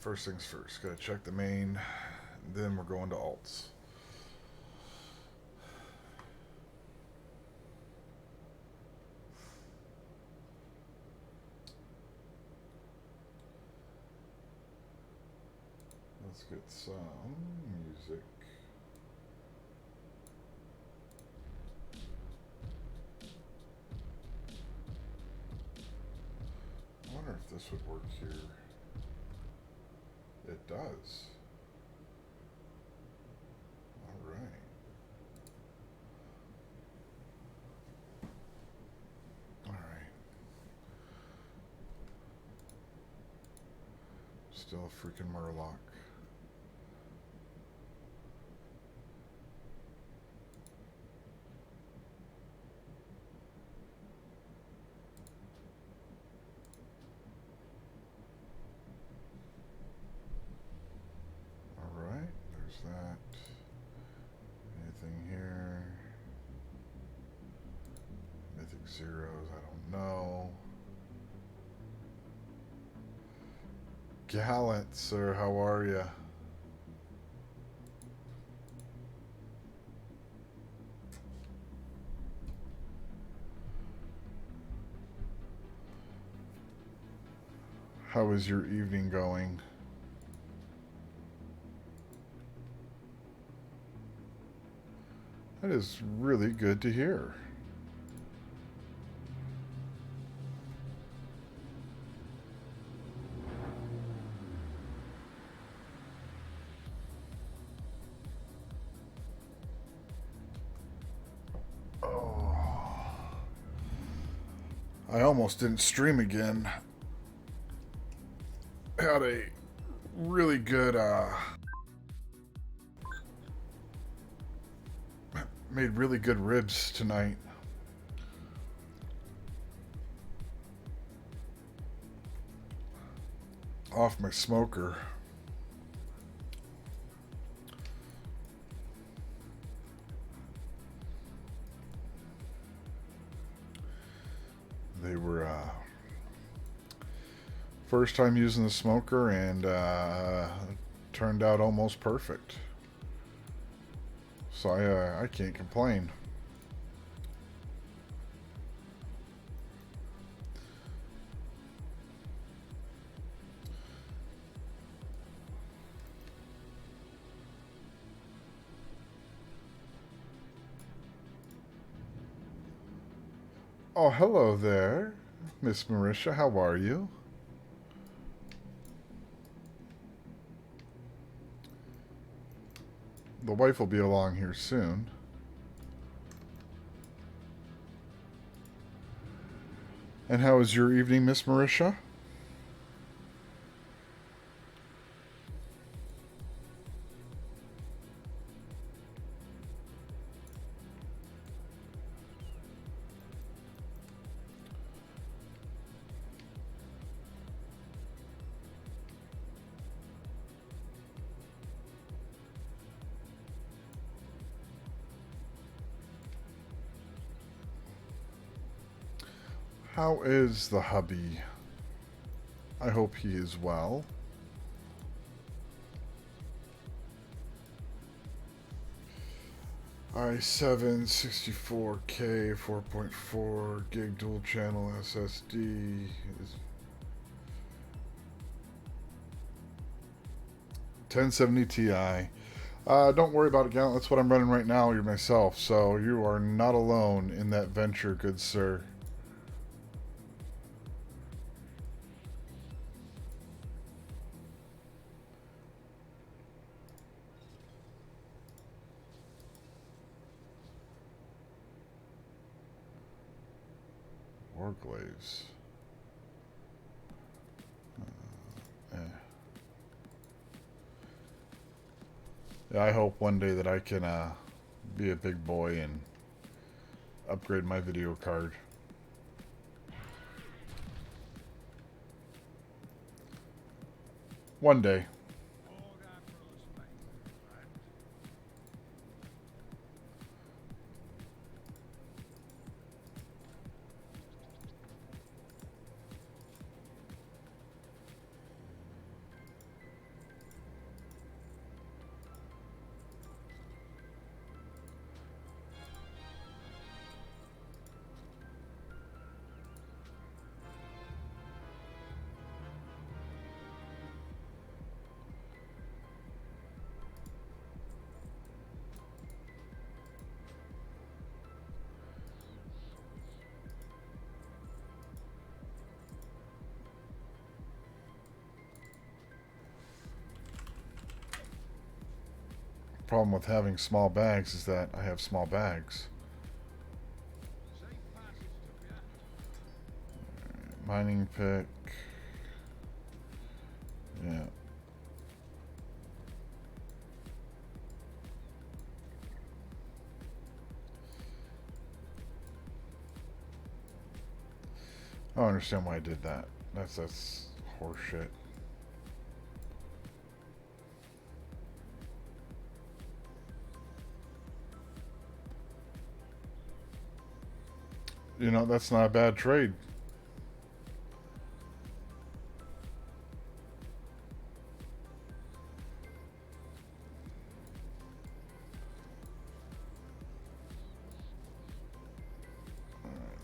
First things first. Gotta check the main. Then we're going to alts. Let's get some music. I wonder if this would work here. It does. All right. All right. Still a freaking Murloc. All right. There's that. Anything here? Mythic Zeros, I don't know. Gallant, sir, how are ya? How is your evening going? That is really good to hear. Oh, I almost didn't stream again. Had a really good, made really good ribs tonight. Off my smoker. They were first time using the smoker and turned out almost perfect. So I can't complain. Oh, hello there, Miss Marisha. How are you? The wife will be along here soon. And how was your evening, Miss Marisha? How is the hubby? I hope he is well. i7 64K 4.4 gig dual channel SSD is 1070 Ti. Don't worry about it, Gallant. That's what I'm running right now myself. So you are not alone in that venture, good sir. Warglaze. Eh. Yeah, I hope one day that I can be a big boy and upgrade my video card. One day. problem with having small bags is that I have small bags. Mining pick. Yeah. I don't understand why I did that. That's horseshit. You know, that's not a bad trade.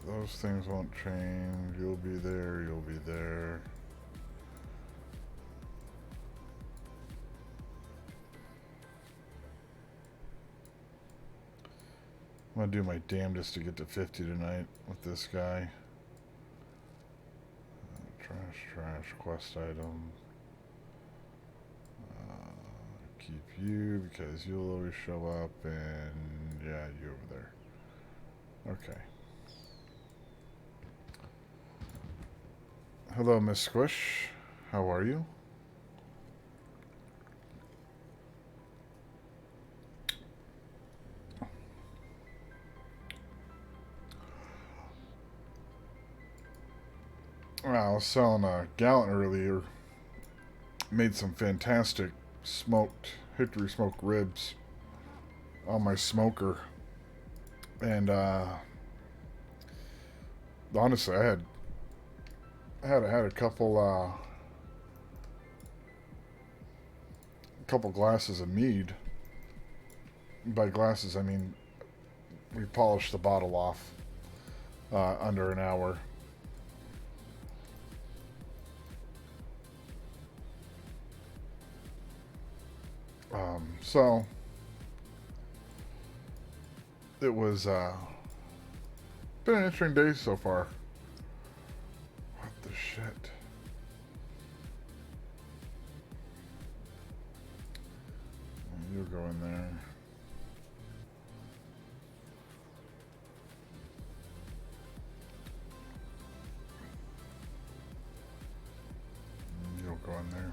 Those things won't change. You'll be there. You'll be there. I'm gonna do my damnedest to get to 50 tonight with this guy. Trash, quest item. Keep you because you'll always show up, and yeah, you over there. Okay. Hello, Miss Squish. How are you? Well, I was selling a Gallant earlier. Made some fantastic smoked hickory smoked ribs on my smoker, and honestly, I had a couple glasses of mead. By glasses, I mean we polished the bottle off under an hour. So it was been an interesting day so far. What the shit? You'll go in there. You'll go in there.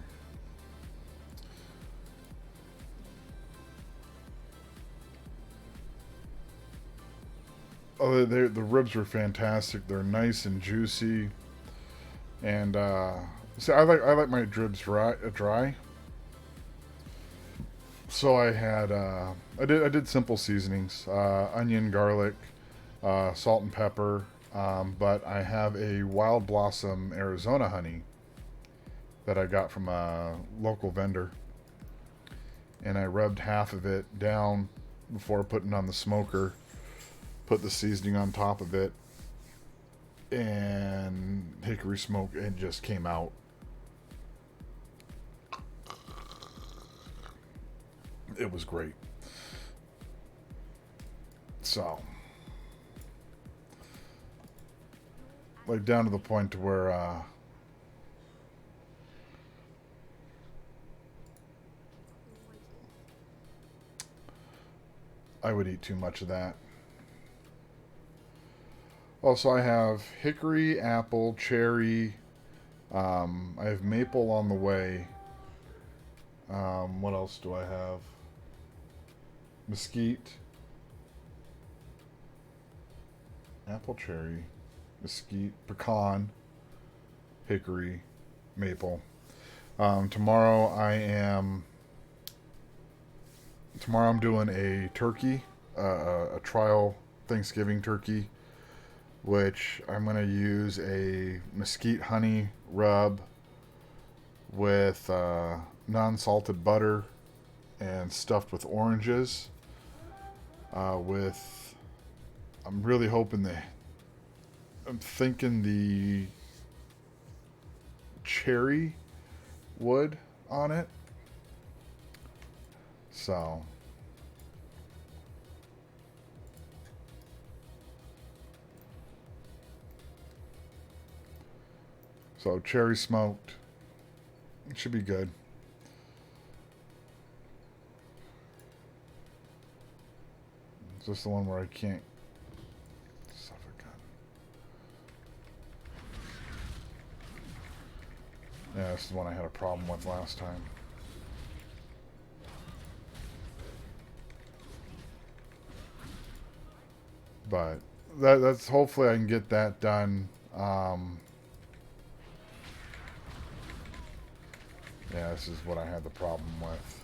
Oh, the ribs were fantastic. They're nice and juicy, and see, I like my ribs dry. So I had I did simple seasonings, onion, garlic, salt and pepper. But I have a Wild Blossom Arizona honey that I got from a local vendor, and I rubbed half of it down before putting on the smoker. Put the seasoning on top of it, and hickory smoke. It just came out. It was great. So, like down to the point to where I would eat too much of that. Also, I have hickory, apple, cherry. I have maple on the way. What else do I have? Mesquite, apple, cherry, mesquite, pecan, hickory, maple. Tomorrow I'm doing a turkey, a trial Thanksgiving turkey, which I'm gonna use a mesquite honey rub with non-salted butter and stuffed with oranges. With I'm really hoping I'm thinking the cherry wood on it. So cherry smoked. It should be good. Is this the one where I can't... Suffolk gun. Yeah, this is the one I had a problem with last time. But that's hopefully I can get that done. Yeah, this is what I had the problem with.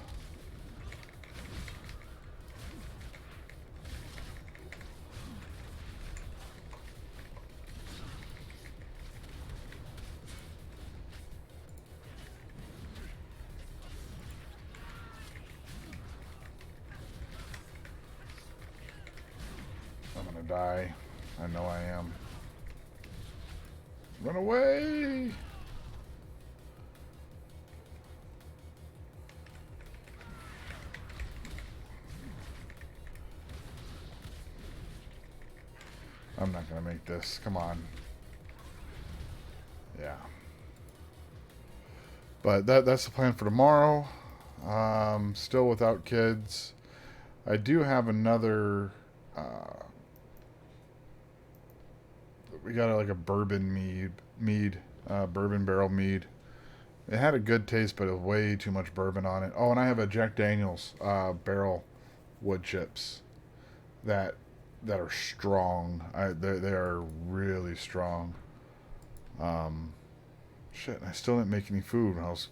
I'm gonna die. I know I am. Run away! I'm not gonna make this. Come on. Yeah. But that's the plan for tomorrow. Still without kids. I do have another... we got like a bourbon bourbon barrel mead. It had a good taste, but it was way too much bourbon on it. Oh, and I have a Jack Daniel's barrel wood chips that are strong. They are really strong. Shit, I still didn't make any food when I was...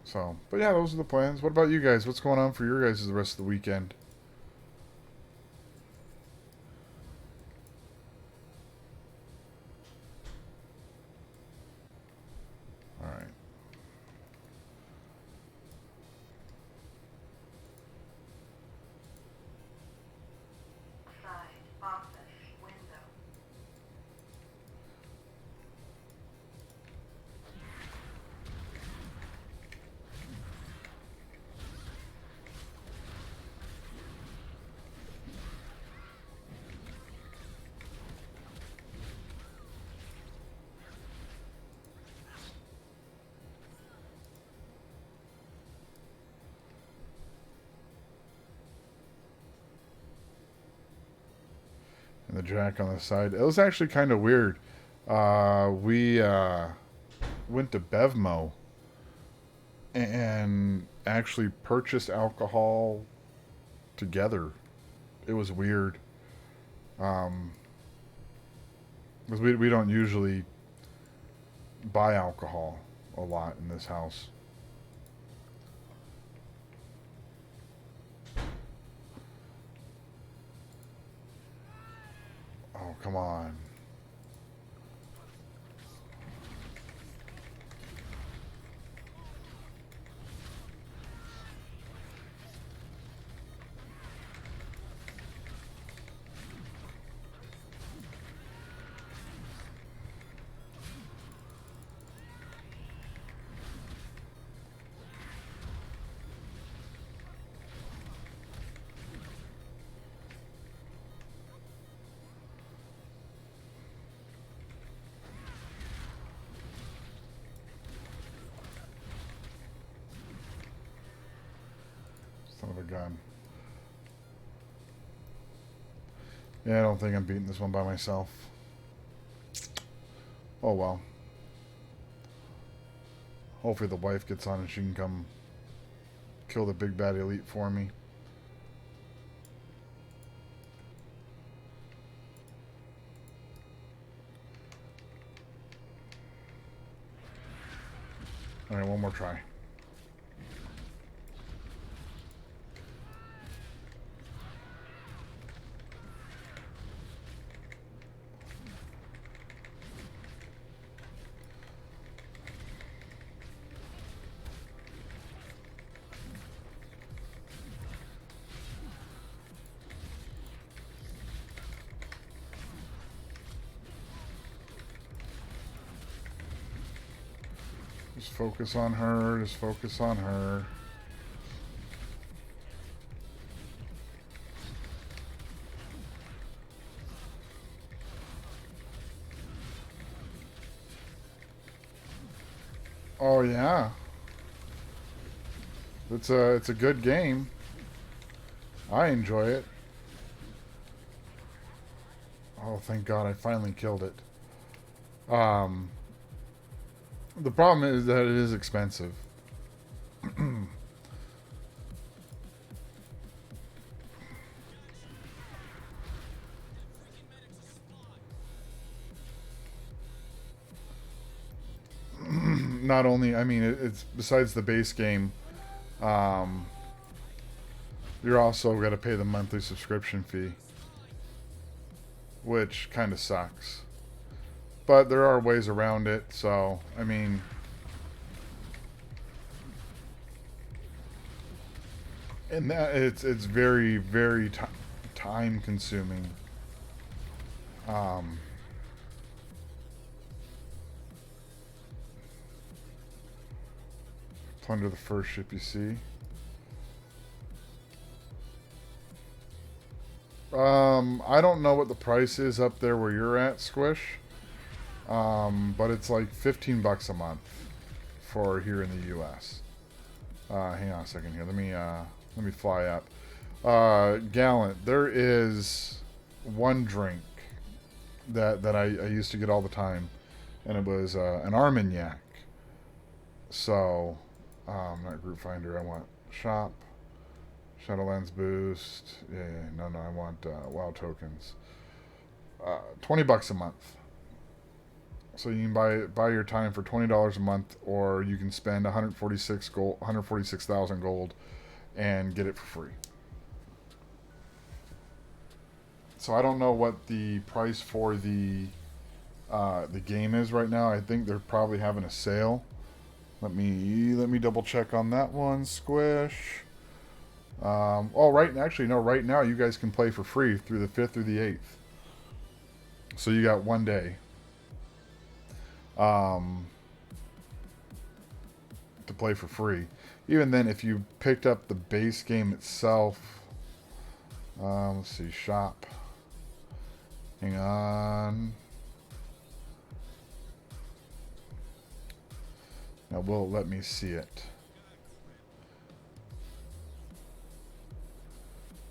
So, but yeah, those are the plans. What about you guys? What's going on for your guys the rest of the weekend? All right. And the Jack on the side. It was actually kind of weird. We went to Bevmo and actually purchased alcohol together. It was weird. Because we don't usually buy alcohol a lot in this house. Oh, come on. Son of a gun. Yeah, I don't think I'm beating this one by myself. Oh well. Hopefully the wife gets on and she can come kill the big bad elite for me. Alright, one more try. Just focus on her, just focus on her. Oh yeah, it's a good game. I enjoy it. Oh, thank God, I finally killed it. Um, the problem is that it is expensive. Not only, I mean, it's besides the base game. Um, you're also got to pay the monthly subscription fee, which kind of sucks. But there are ways around it. So, I mean, and that it's very very time consuming. Um, Plunder the first ship you see. I don't know what the price is up there where you're at, Squish. But it's like $15 a month for here in the U.S. Hang on a second here. Let me fly up. Gallant. There is one drink that I used to get all the time, and it was an Armagnac. So, not group finder. I want shop, Shadowlands boost. Yeah, no, no. I want WoW tokens. $20 a month. So you can buy your time for $20 a month, or you can spend 146,000 gold, and get it for free. So I don't know what the price for the game is right now. I think they're probably having a sale. Let me double check on that one. Squish. Oh, right. Actually, no. Right now, you guys can play for free through the 5th through the 8th. So you got one day um, to play for free. Even then, if you picked up the base game itself, let's see, shop. Hang on. Now, will it let me see it?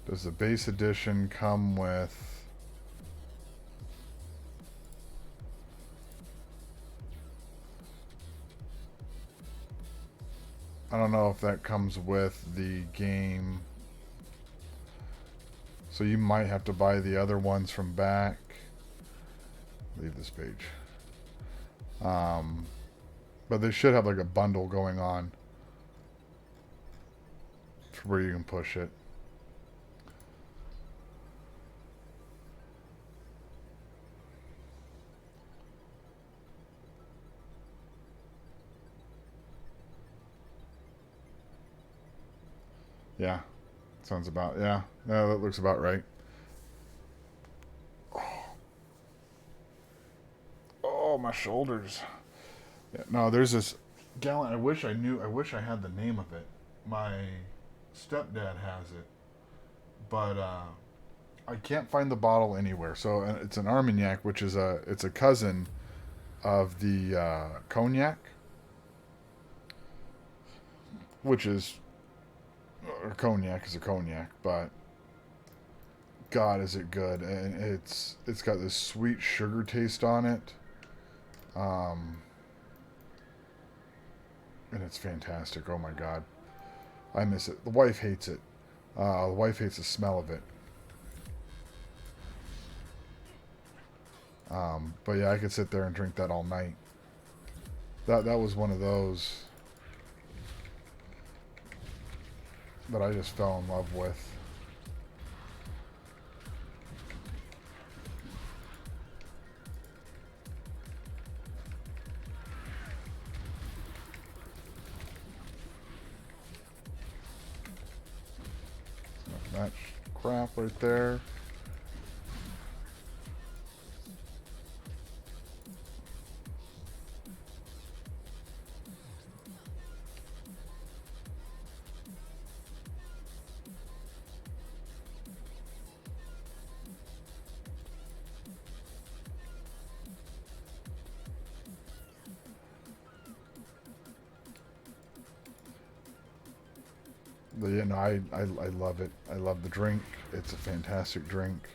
Does the base edition come with... I don't know if that comes with the game. So you might have to buy the other ones from back. Leave this page. But they should have like a bundle going on for where you can push it. Yeah. Sounds about, yeah. Yeah, that looks about right. Oh, my shoulders. Yeah, no, there's this Gallant. I wish I had the name of it. My stepdad has it, but I can't find the bottle anywhere. So it's an Armagnac, which is it's a cousin of the cognac, which is cognac is a cognac, but God, is it good? And it's got this sweet sugar taste on it, um, and it's fantastic. Oh my God, I miss it. The wife hates it. The wife hates the smell of it. But yeah, I could sit there and drink that all night. That was one of those that I just fell in love with. That crap right there. You know, I love it. I love the drink. It's a fantastic drink.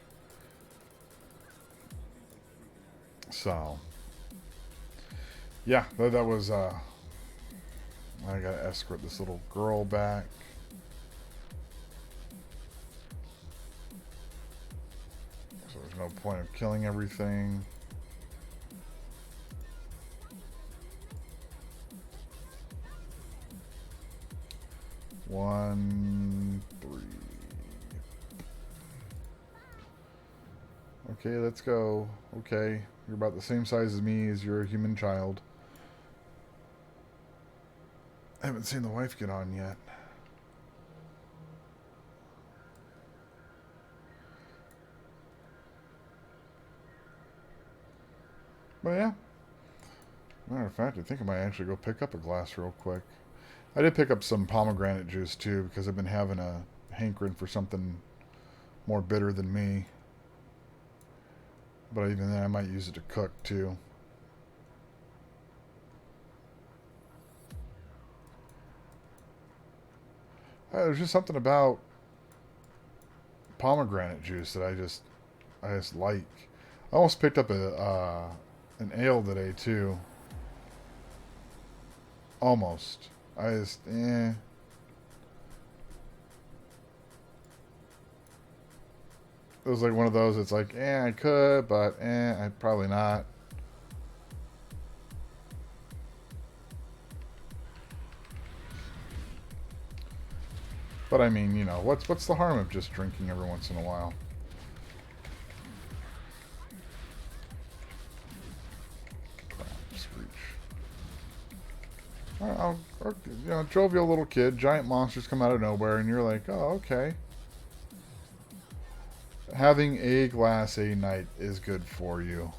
So, yeah, that was, I gotta escort this little girl back. So there's no point of killing everything. One, three. Okay, let's go. Okay, you're about the same size as me as your human child. I haven't seen the wife get on yet. But yeah. Matter of fact, I think I might actually go pick up a glass real quick. I did pick up some pomegranate juice too because I've been having a hankering for something more bitter than me. But even then, I might use it to cook too. There's just something about pomegranate juice that I just like. I almost picked up a an ale today too. Almost. I just It was like one of those. It's like I could, but I probably not. But I mean, you know, what's the harm of just drinking every once in a while? Crap, screech. You know, jovial little kid, giant monsters come out of nowhere, and you're like, oh, okay. Having a glass a night is good for you.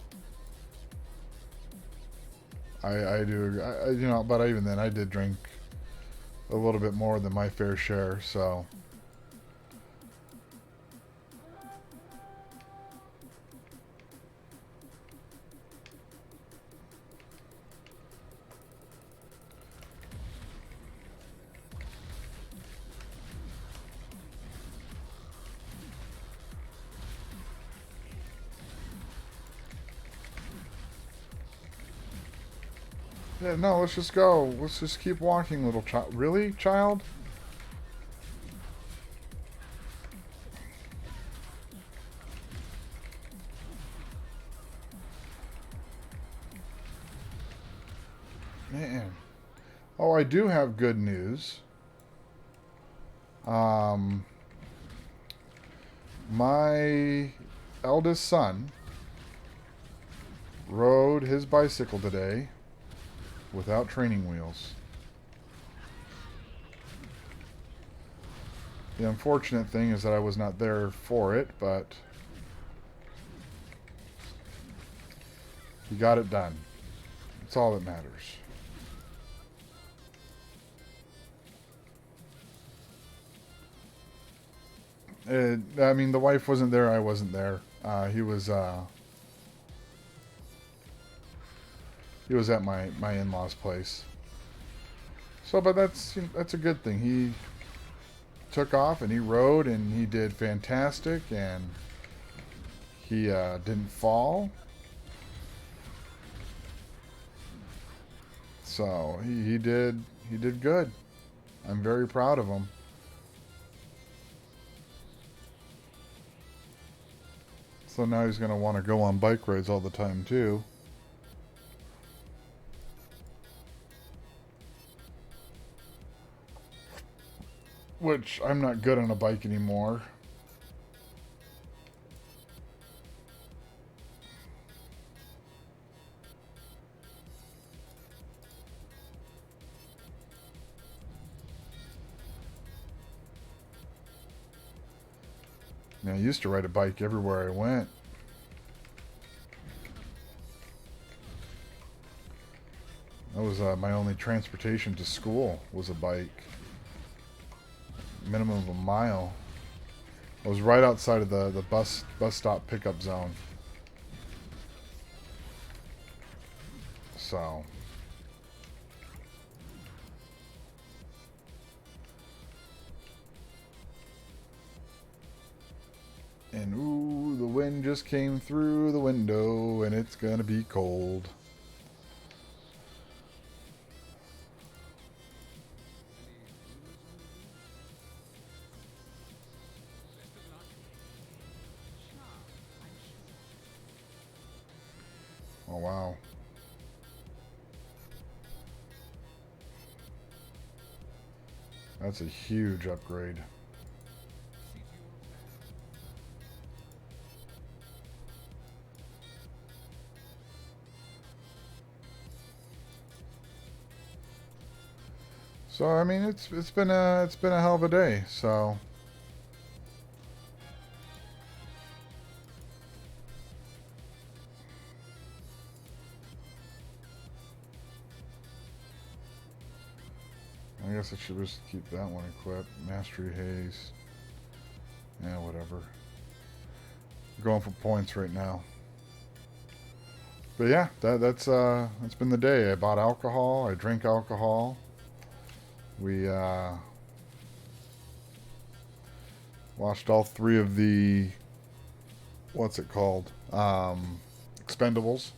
I do, you know, but even then, I did drink a little bit more than my fair share, so. Yeah, no, let's just go. Let's just keep walking, little child. Really, child? Man. Oh, I do have good news. Um, my eldest son rode his bicycle today without training wheels. The unfortunate thing is that I was not there for it, but he got it done. That's all that matters. I mean, the wife wasn't there. I wasn't there. He was at my in-laws' place. So, but that's a good thing. He took off and he rode and he did fantastic and he didn't fall. So he did good. I'm very proud of him. So now he's gonna want to go on bike rides all the time too. Which I'm not good on a bike anymore. I used to ride a bike everywhere I went. That was my only transportation to school was a bike. Minimum of a mile. I was right outside of the bus stop pickup zone. So And ooh, the wind just came through the window and it's gonna be cold. Oh wow. That's a huge upgrade. So I mean it's been a hell of a day, so I guess I should just keep that one equipped. Mastery haste. Yeah, whatever. Going for points right now. But yeah, that's been the day. I bought alcohol, I drink alcohol. We watched all three of the what's it called? Expendables.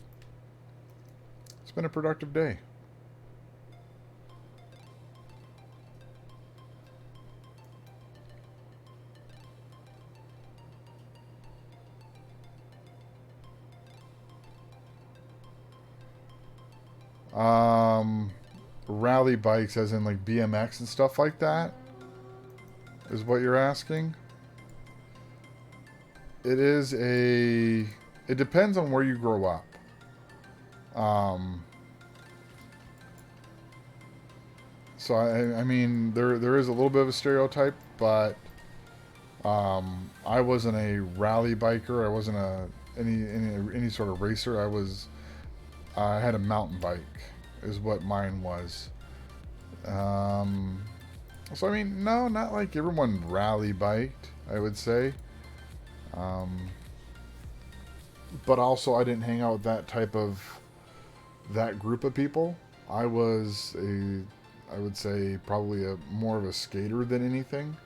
It's been a productive day. Um, Rally bikes, as in like BMX and stuff like that, is what you're asking. It is a. It depends on where you grow up. Um, so I mean, there is a little bit of a stereotype, but I wasn't a rally biker. I wasn't any sort of racer. I had a mountain bike, is what mine was. Um, so I mean, no, not like everyone rally biked. I would say, um, but also I didn't hang out with that group of people. I was I would say probably a more of a skater than anything.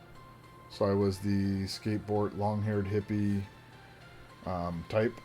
So I was the skateboard, long-haired hippie type.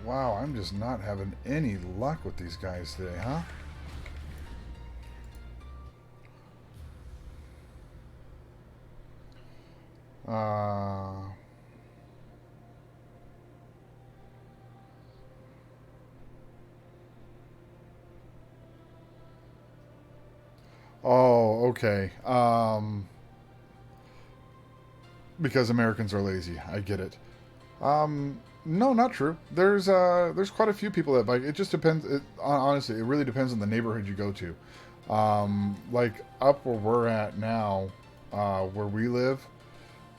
Wow, I'm just not having any luck with these guys today, huh? Uh, oh, okay. Because Americans are lazy. I get it. No, not true. There's quite a few people that bike. It just depends. Honestly, it really depends on the neighborhood you go to. Like up where we're at now, where we live,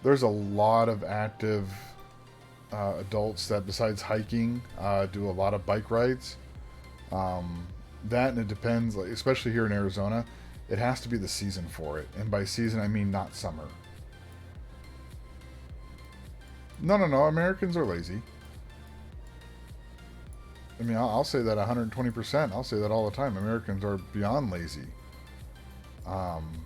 there's a lot of active adults that, besides hiking, do a lot of bike rides. That and it depends. Like especially here in Arizona, it has to be the season for it, and by season I mean not summer. No, no, no. Americans are lazy. I mean, I'll say that 120%. I'll say that all the time. Americans are beyond lazy. Um,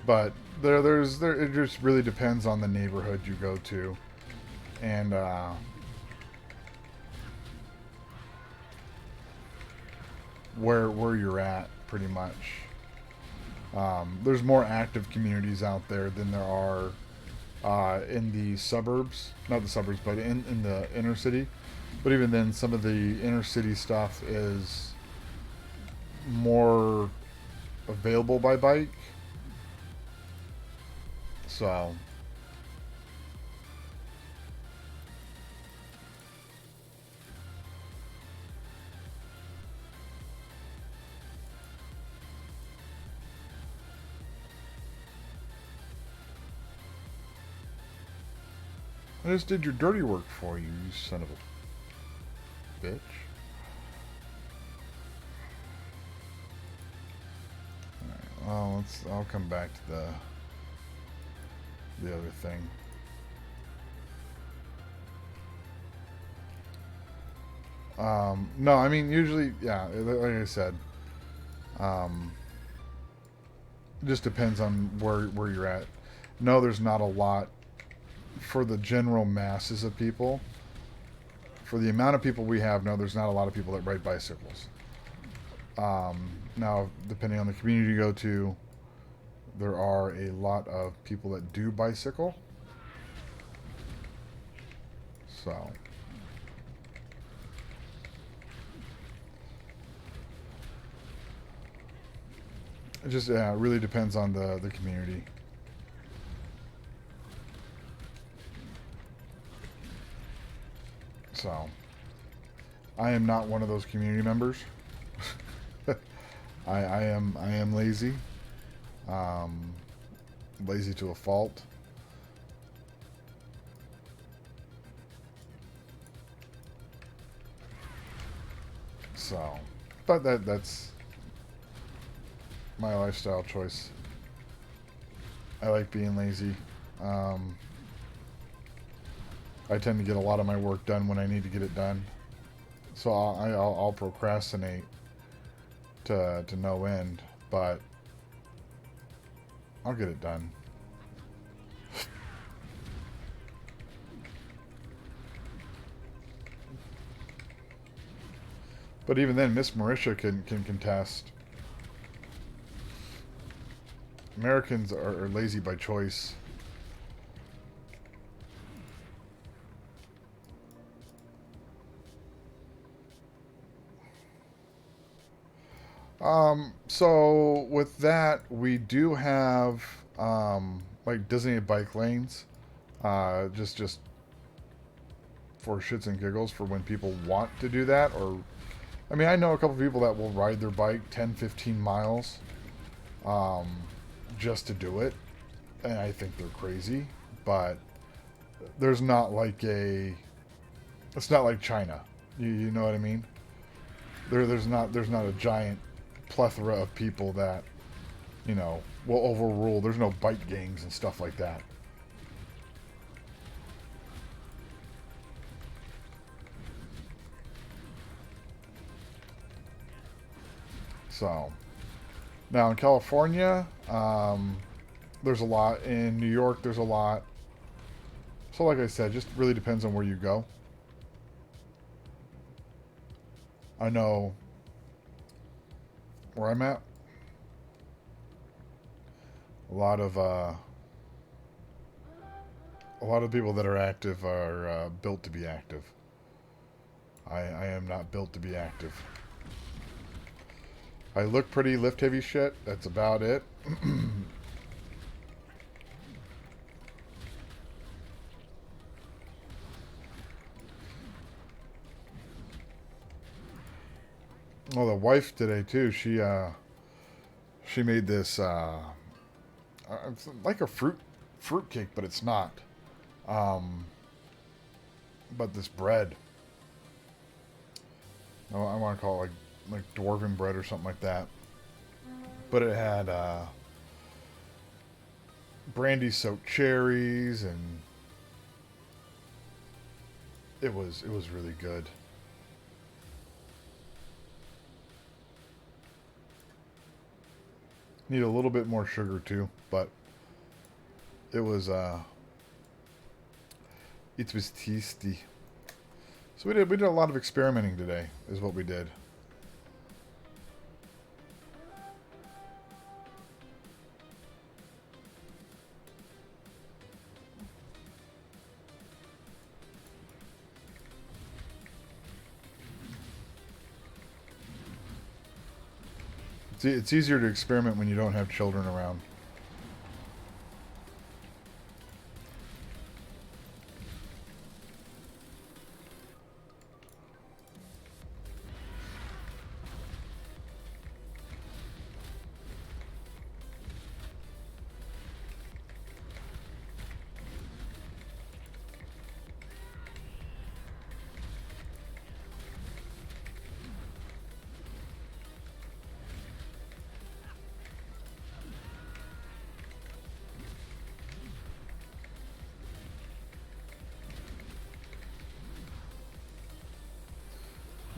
But it just really depends on the neighborhood you go to, and where you're at, pretty much. There's more active communities out there than there are in the suburbs. Not the suburbs, but in the inner city. But even then, some of the inner city stuff is more available by bike. So, I just did your dirty work for you, you son of a bitch. Well, I'll come back to the other thing. No, I mean usually, yeah, like I said, um, it just depends on where you're at. No, there's not a lot for the general masses of people. For the amount of people we have, no, there's not a lot of people that ride bicycles. Now, depending on the community you go to, there are a lot of people that do bicycle. So, it just really depends on the community. So, I am not one of those community members. I am lazy, um, lazy to a fault. So, but that's my lifestyle choice. I like being lazy. Um, I tend to get a lot of my work done when I need to get it done. So I'll procrastinate to no end, but I'll get it done. But even then, Miss Marisha can contest. Americans are lazy by choice. So with that, we do have like designated bike lanes, just for shits and giggles for when people want to do that. Or, I mean, I know a couple people that will ride their bike 10, 15 miles, um, just to do it, and I think they're crazy. But there's not like a, it's not like China. You know what I mean? There's not a giant plethora of people that will overrule. There's no bike gangs and stuff like that. So now in California, there's a lot. In New York, there's a lot. So like I said, just really depends on where you go. I know where I'm at. A lot of people that are active are built to be active. I am not built to be active. I look pretty, lift heavy shit. That's about it. Well, the wife today too. She made this it's like a fruit cake, but it's not. Um, but this bread. I want to call it like dwarven bread or something like that. But it had brandy soaked cherries, and it was really good. Need a little bit more sugar too, but it was it was tasty. So we did a lot of experimenting today, is what we did. It's easier to experiment when you don't have children around.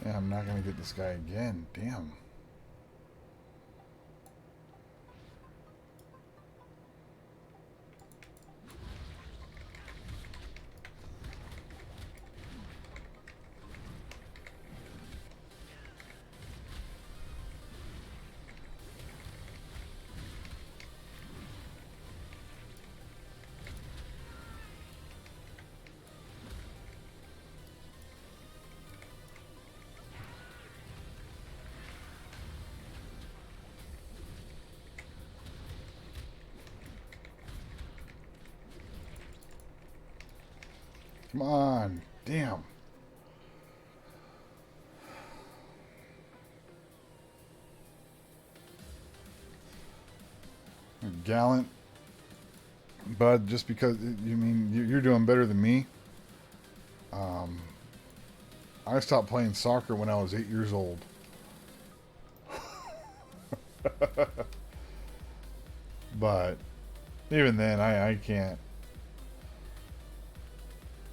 Yeah, I'm not gonna get this guy again. Damn. Come on. Damn. Gallant. Bud, just because you mean you're doing better than me. Um, I stopped playing soccer when I was 8 years old. But even then, I can't.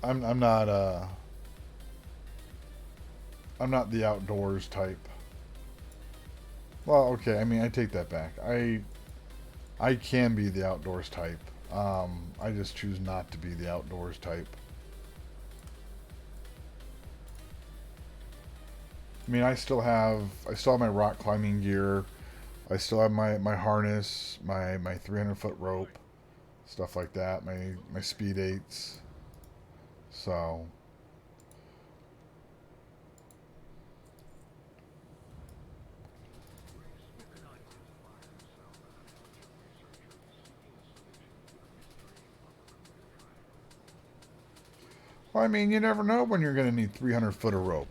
I'm not I'm not the outdoors type. Well, okay. I mean, I take that back. I can be the outdoors type. I just choose not to be the outdoors type. I mean, I still have my rock climbing gear. I still have my harness, my 300-foot rope, stuff like that. My speed eights. So, well, I mean, you never know when you're going to need 300 foot of rope.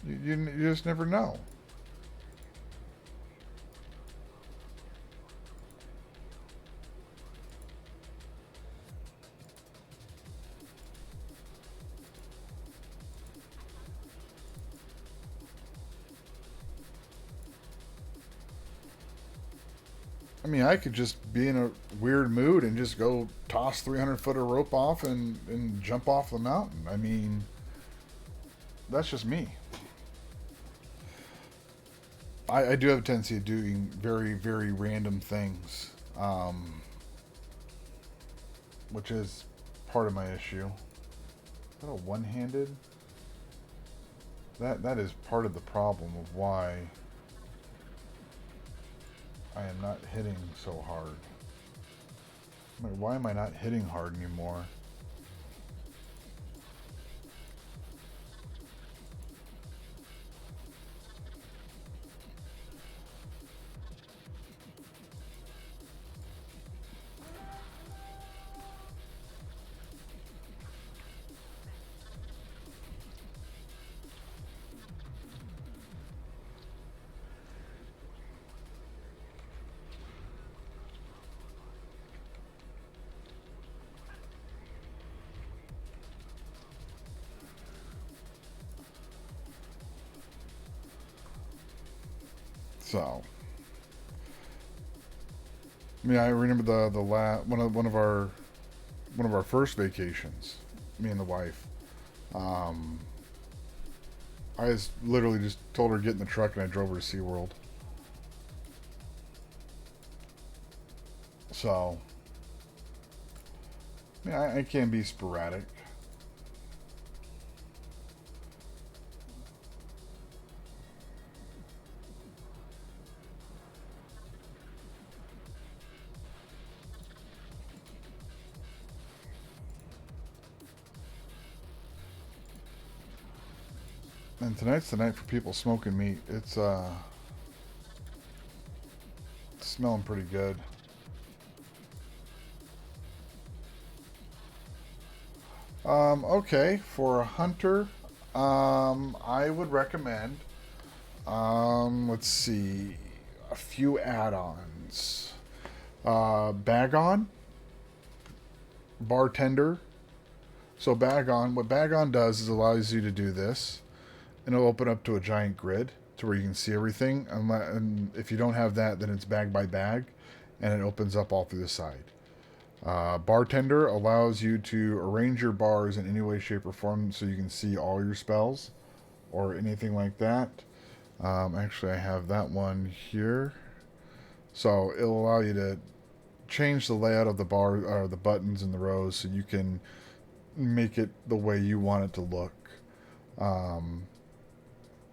You just never know. I mean, I could just be in a weird mood and just go toss 300 foot of rope off and jump off the mountain. I mean, that's just me. I do have a tendency of doing very, very random things, which is part of my issue. Is that a one handed? That is part of the problem of why I am not hitting so hard. I'm like, why am I not hitting hard anymore? So, I mean, I remember one of our first vacations, me and the wife. Um, I just literally just told her to get in the truck and I drove her to SeaWorld. So, yeah, I can be sporadic. And tonight's the night for people smoking meat. It's smelling pretty good. Okay, for a hunter, I would recommend, let's see, a few add-ons. Bag On, Bartender. So Bag On, what Bag On does is allows you to do this, and it'll open up to a giant grid to where you can see everything. And if you don't have that, then it's bag by bag, and it opens up all through the side. Bartender allows you to arrange your bars in any way, shape, or form so you can see all your spells or anything like that. Actually, I have that one here. So it'll allow you to change the layout of the bar or the buttons and the rows so you can make it the way you want it to look.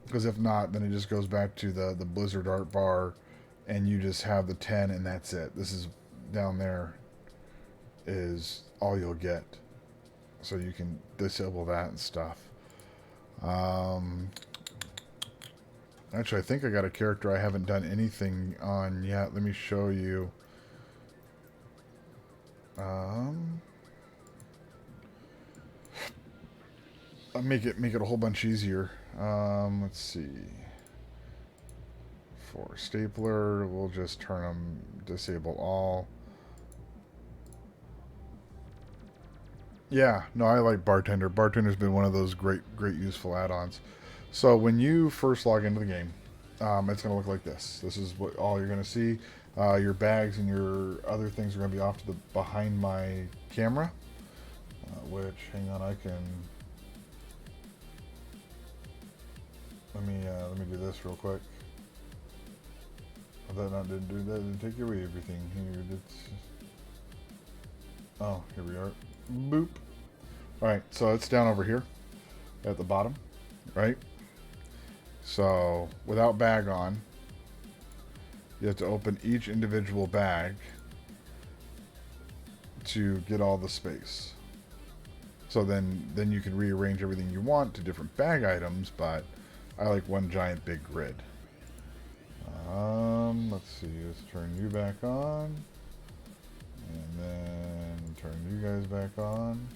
Because if not, then it just goes back to the Blizzard art bar, and you just have the 10 and that's it. This is down there is all you'll get. So you can disable that and stuff. Actually, I think I got a character I haven't done anything on yet. Let me show you. I'll make it a whole bunch easier. Let's see. For stapler, we'll just turn them disable all. Yeah, no, I like Bartender. Bartender's been one of those great useful add-ons. So when you first log into the game, it's going to look like this. This is what all you're going to see. Your bags and your other things are going to be off to the behind my camera. Which, hang on, I can. Let me do this real quick. That didn't take away everything here. Oh, here we are. Boop. Alright, so it's down over here at the bottom, right? So without bag on, you have to open each individual bag to get all the space. So then you can rearrange everything you want to different bag items, but I like one giant big grid. Let's see, let's turn you back on. And then turn you guys back on.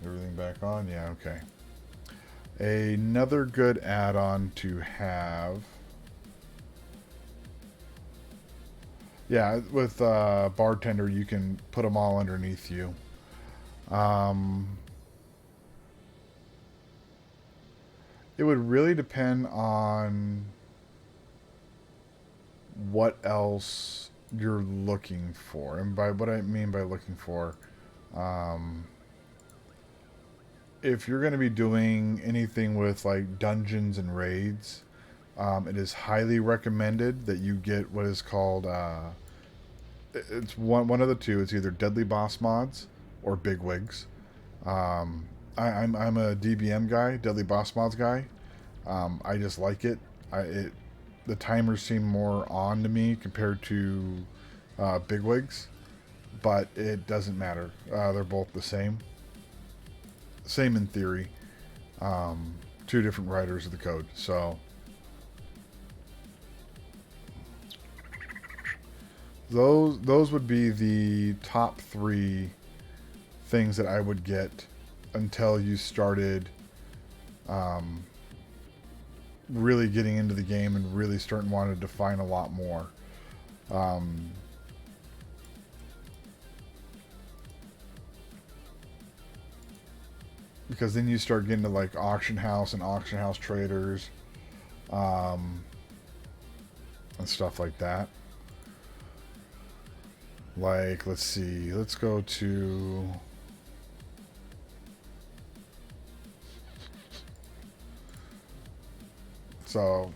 Everything back on? Yeah, okay. Another good add-on to have. Yeah, with Bartender, you can put them all underneath you. It would really depend on what else you're looking for. And by what I mean by looking for, if you're going to be doing anything with like dungeons and raids, it is highly recommended that you get what is called it's one of the two. It's either Deadly Boss Mods or Bigwigs. I'm a DBM guy, Deadly Boss Mods guy. I just like it. The timers seem more on to me compared to Bigwigs, but it doesn't matter. They're both the same. Same in theory. Two different writers of the code. So those would be the top 3 things that I would get until you started really getting into the game and really starting wanting to define a lot more. Because then you start getting to like auction house and auction house traders, and stuff like that. Like, let's see, let's go to so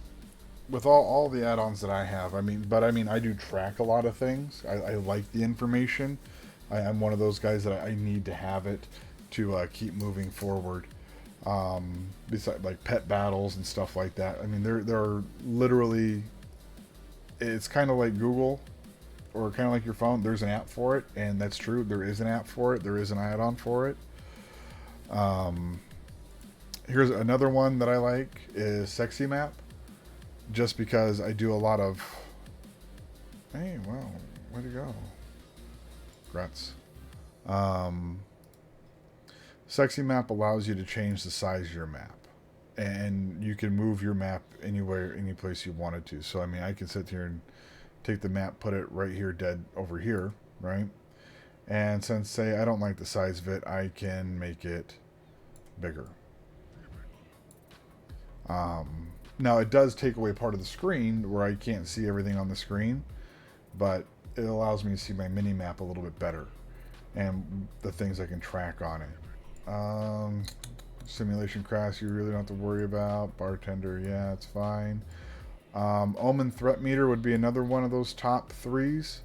with all the add-ons that I have, I mean, I do track a lot of things. I like the information. I'm one of those guys that I need to have it to keep moving forward. Besides like pet battles and stuff like that. I mean, there are literally. It's kind of like Google, or kind of like your phone. There's an app for it, and that's true. There is an app for it. There is an add-on for it. Um, Here's another one that I like is Sexy Map, just because I do a lot of. Hey, wow, where'd it go? Grats. Um, Sexy Map allows you to change the size of your map, and you can move your map anywhere, any place you wanted to. So I mean, I can sit here and take the map, put it right here, dead over here, right? And since say I don't like the size of it, I can make it bigger. Now it does take away part of the screen where I can't see everything on the screen, but it allows me to see my mini map a little bit better and the things I can track on it. Simulation crash, you really don't have to worry about. Bartender, yeah, it's fine. Omen threat meter would be another one of those top threes.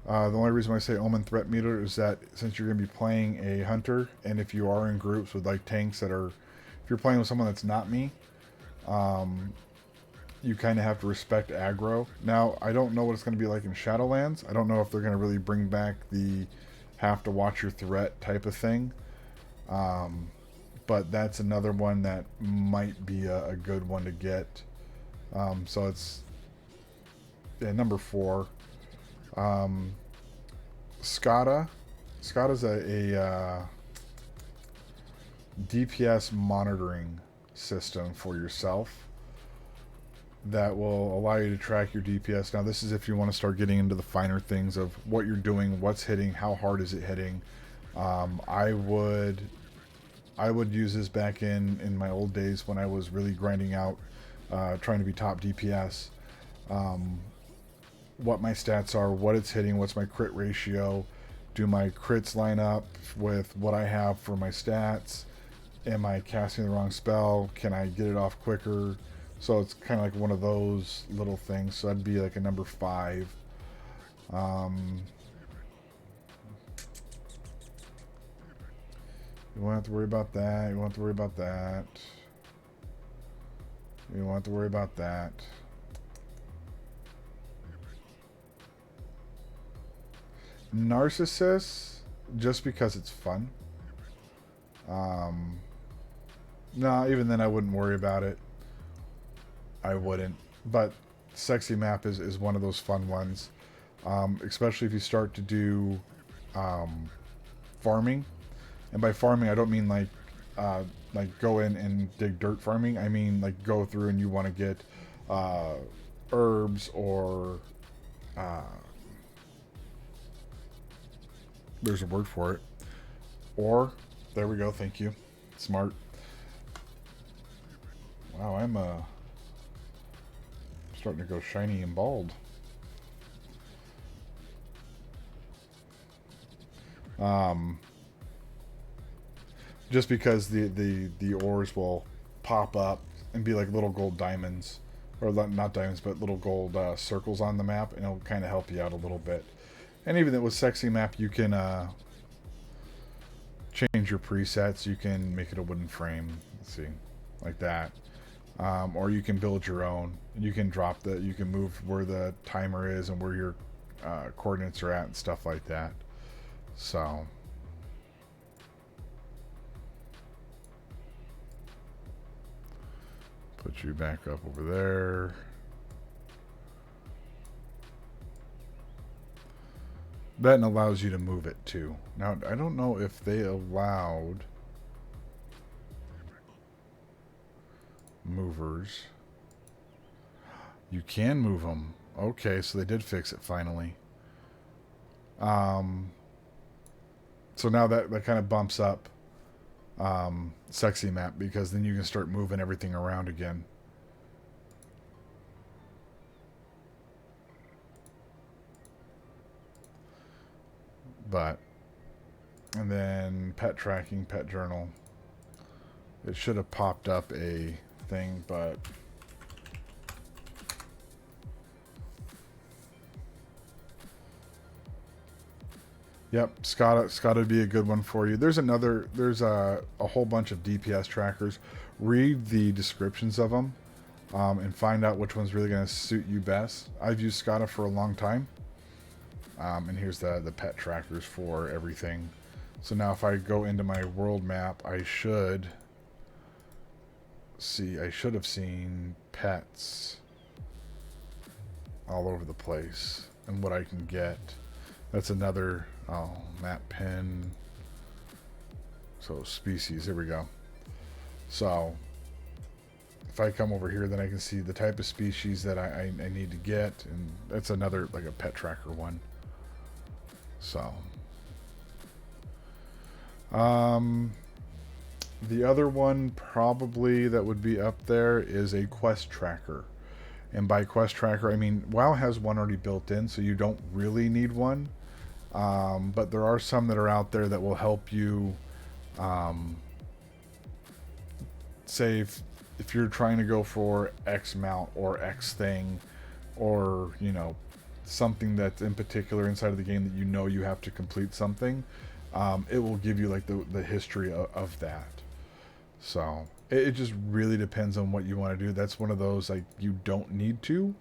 The only reason why I say Omen threat meter is that since you're going to be playing a hunter, and if you are in groups with like tanks that are, if you're playing with someone that's not me, um, you kind of have to respect aggro. Now, I don't know what it's going to be like in Shadowlands. I don't know if they're going to really bring back the have to watch your threat type of thing. Um, but that's another one that might be a good one to get. So it's number 4. Um, SCADA. SCADA's a DPS monitoring system for yourself that will allow you to track your DPS. Now, this is if you want to start getting into the finer things of what you're doing, what's hitting, how hard is it hitting. I would use this back in my old days when I was really grinding out, trying to be top DPS. What my stats are, what it's hitting, what's my crit ratio, do my crits line up with what I have for my stats, am I casting the wrong spell, can I get it off quicker. So it's kind of like one of those little things. So that'd be like a number 5. You won't have to worry about that. You won't have to worry about that. You won't have to worry about that. Narcissus, just because it's fun. No, even then I wouldn't worry about it. I wouldn't. But Sexy Map is one of those fun ones. Especially if you start to do farming. And by farming, I don't mean like go in and dig dirt farming. I mean like go through and you want to get herbs or there's a word for it. Or there we go. Thank you. Smart. Wow, I'm starting to go shiny and bald. Just because the ores will pop up and be like little gold diamonds, or not diamonds, but little gold circles on the map, and it'll kind of help you out a little bit. And even with Sexy Map, you can change your presets. You can make it a wooden frame. Let's see, like that. Or you can build your own. You can you can move where the timer is and where your coordinates are at and stuff like that. So. Put you back up over there. That allows you to move it too. Now, I don't know if they allowed movers. You can move them. Okay, so they did fix it finally. So now that kind of bumps up Sexy Map, because then you can start moving everything around again. But, and then pet tracking, pet journal. It should have popped up a thing, but Yep, Scott would be a good one for you. There's a whole bunch of DPS trackers. Read the descriptions of them, and find out which one's really going to suit you best. I've used Scada for a long time, and here's the pet trackers for everything. So now if I go into my world map, I should have seen pets all over the place and what I can get. That's another, oh, map pin. So species, here we go. So if I come over here, then I can see the type of species that I need to get, and that's another, like a pet tracker one. So the other one probably that would be up there is a quest tracker. And by quest tracker, I mean WoW has one already built in, so you don't really need one. But there are some that are out there that will help you. Say if you're trying to go for X mount or X thing, or something that's in particular inside of the game that you have to complete something, it will give you like the history of that. So it just really depends on what you want to do. That's one of those, like, you don't need to,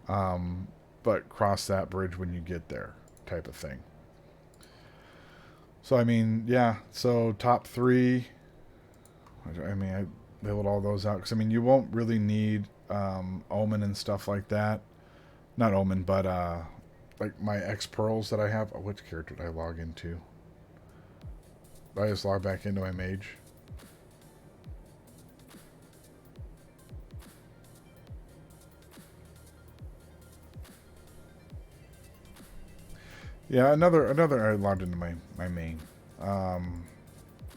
but cross that bridge when you get there, type of thing. So I mean, yeah. So top three. I mean, I labeled all those out because I mean, you won't really need Omen and stuff like that. Not Omen, but like my X Pearls that I have. Oh, which character did I log into? Did I just log back into my mage? Yeah, another. I logged into my main.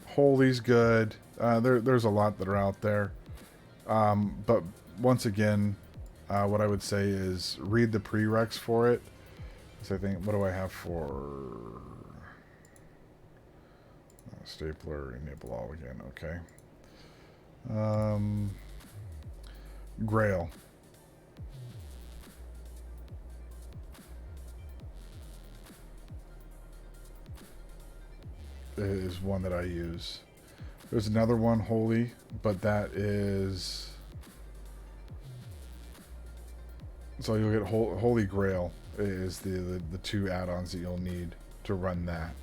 Holy's good. There's a lot that are out there. But once again, what I would say is read the prereqs for it. So I think, what do I have for stapler? Enable all again. Okay. Grail. Is one that I use. There's another one, Holy, but that is, so you'll get Holy Grail is the two add-ons that you'll need to run that.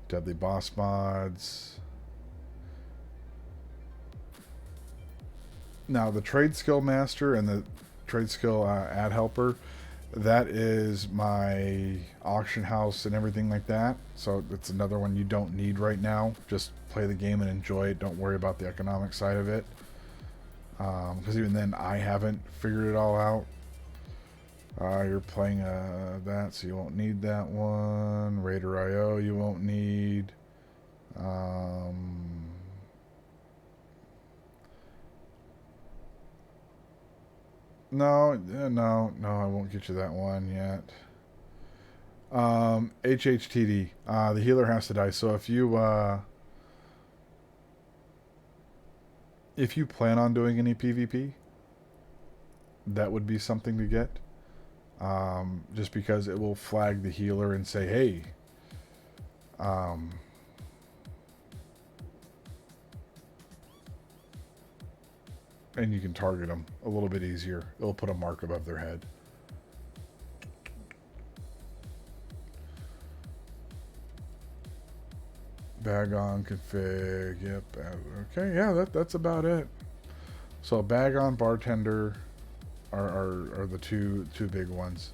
Deadly boss mods. Now the trade skill master and the trade skill ad helper, that is my auction house and everything like that. So it's another one you don't need right now. Just play the game and enjoy it. Don't worry about the economic side of it. Because even then, I haven't figured it all out. You're playing that, so you won't need that one. Raider IO, you won't need. No, I won't get you that one yet. HHTD, the healer has to die. So if you plan on doing any PvP, that would be something to get. Just because it will flag the healer and say, hey, and you can target them a little bit easier. It'll put a mark above their head. Bag on config. Yep. Okay. Yeah. That's about it. So bag on, bartender are the two big ones.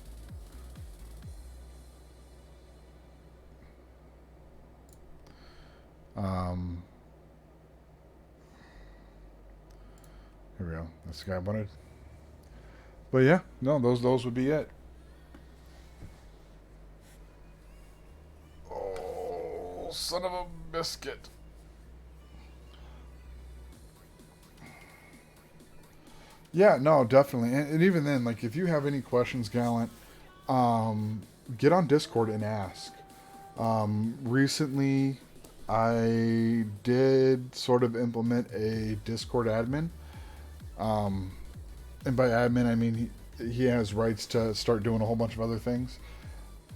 Here we go. That's the guy I wanted. But yeah, no, those would be it. Oh, son of a biscuit. Yeah, no, definitely. And even then, like, if you have any questions, Gallant, get on Discord and ask. Recently, I did sort of implement a Discord admin. And by admin, I mean he has rights to start doing a whole bunch of other things.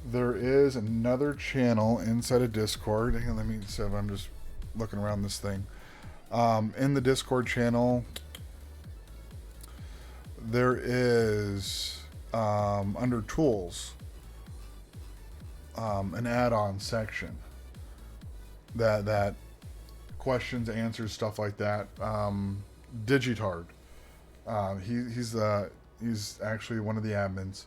There is another channel inside of Discord. Hang on, let me see if I'm just looking around this thing. In the Discord channel, there is under tools an add-on section that questions, answers, stuff like that. Digitard. He's actually one of the admins.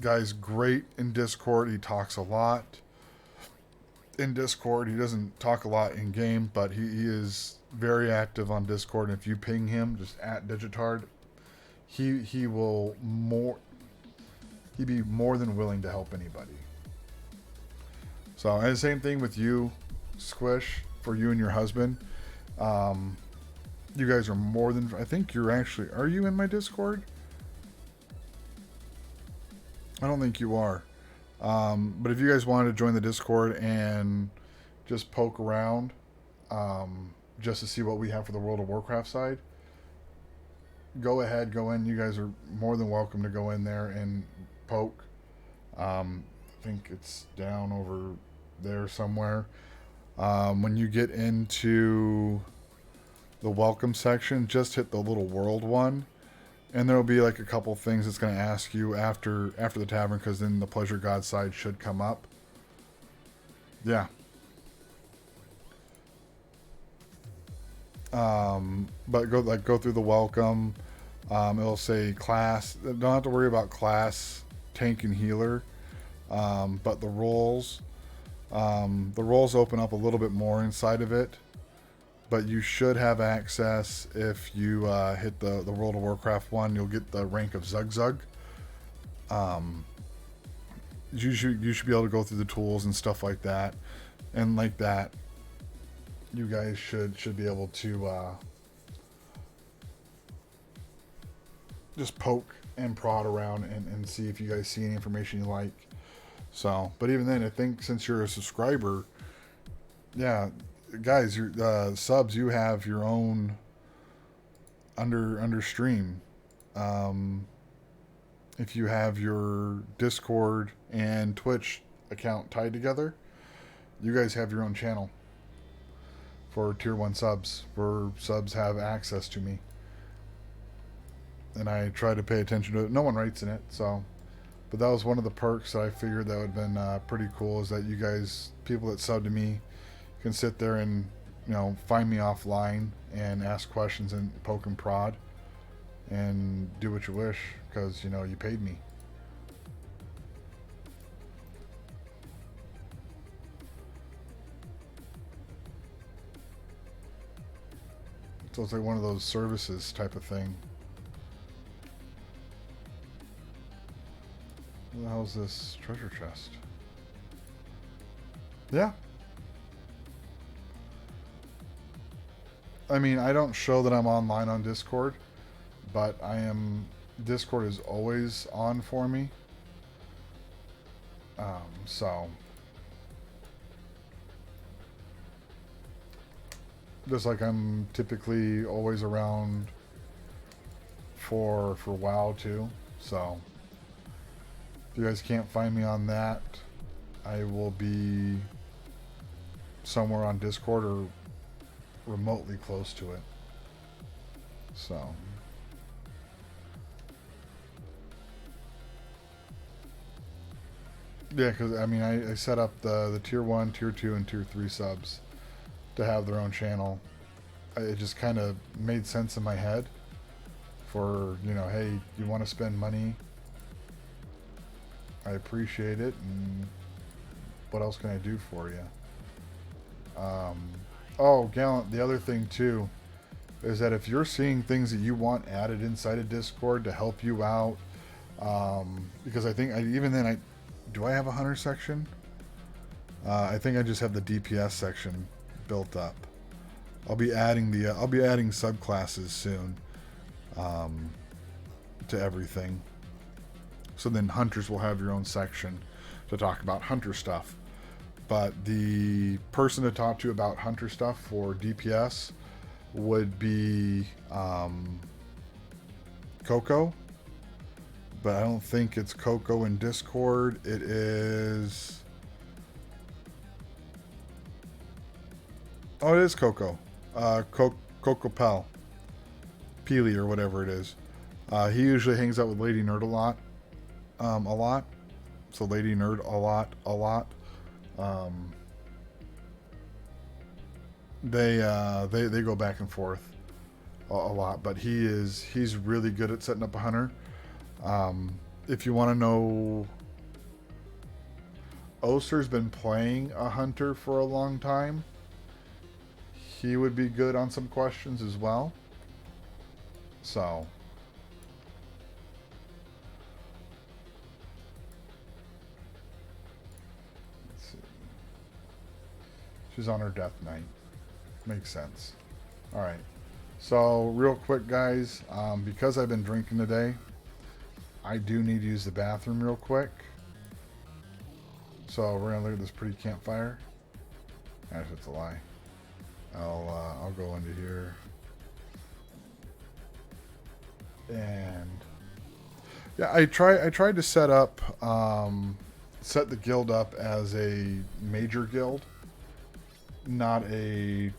Guy's great in Discord. He talks a lot in Discord. He doesn't talk a lot in game, but he is very active on Discord. And if you ping him, just at Digitard, he will he'd be more than willing to help anybody. So, and the same thing with you, Squish, for you and your husband. You guys are more than, I think you're actually, are you in my Discord? I don't think you are. But if you guys wanted to join the Discord and just poke around, just to see what we have for the World of Warcraft side, go ahead, go in. You guys are more than welcome to go in there and poke. I think it's down over there somewhere. When you get into the welcome section, just hit the little world one, and there'll be like a couple things it's going to ask you after the tavern, because then the pleasure god side should come up. Yeah. But go through the welcome. It'll say class. Don't have to worry about class, tank, and healer. But the roles open up a little bit more inside of it. But you should have access if you hit the World of Warcraft one. You'll get the rank of Zug. You should be able to go through the tools and stuff like that, and like that, you guys should be able to just poke and prod around and see if you guys see any information you like. So, but even then, I think since you're a subscriber, yeah. Guys, your subs, you have your own under stream. If you have your Discord and Twitch account tied together, you guys have your own channel for tier 1 subs, where subs have access to me, and I try to pay attention to it. No one writes in it, so, but that was one of the perks that I figured that would have been pretty cool, is that you guys, people that sub to me, can sit there and, you know, find me offline and ask questions and poke and prod and do what you wish, because, you know, you paid me. So it's like one of those services type of thing. What the hell is this treasure chest? Yeah. I mean, I don't show that I'm online on Discord, but Discord is always on for me. So just like I'm typically always around for WoW too. So if you guys can't find me on that, I will be somewhere on Discord or remotely close to it. So yeah, because I mean, I set up the tier 1, tier 2, and tier 3 subs to have their own channel. It just kind of made sense in my head for, you know, hey, you want to spend money, I appreciate it, and what else can I do for you? Oh, Gallant, the other thing too is that if you're seeing things that you want added inside of Discord to help you out, because I think do I have a hunter section? I think I just have the DPS section built up. I'll be adding subclasses soon to everything. So then hunters will have your own section to talk about hunter stuff. But the person to talk to about hunter stuff for DPS would be Coco. but I don't think it's Coco in Discord. It is. Oh, it is Coco. Coco Pal. Peely or whatever it is. He usually hangs out with Lady Nerd a lot. A lot. So Lady Nerd a lot. A lot. Um, they go back and forth a lot, but he's really good at setting up a hunter. If you want to know, Oster's been playing a hunter for a long time. He would be good on some questions as well. So, let's see. She's on her death knight. Makes sense. All right. So, real quick, guys, because I've been drinking today, I do need to use the bathroom real quick. So, we're going to look at this pretty campfire. Actually, it's a lie. I'll go into here. And yeah, I tried to set the guild up as a major guild, not a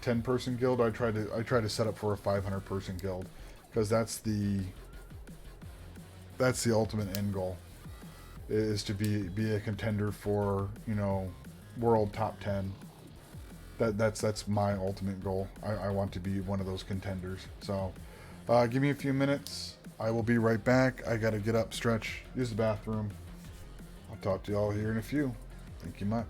10-person guild. I try to set up for a 500-person guild because that's the ultimate end goal, is to be a contender for, world top 10. That's my ultimate goal. I want to be one of those contenders. So give me a few minutes. I will be right back. I gotta get up, stretch, use the bathroom. I'll talk to y'all here in a few. Thank you much.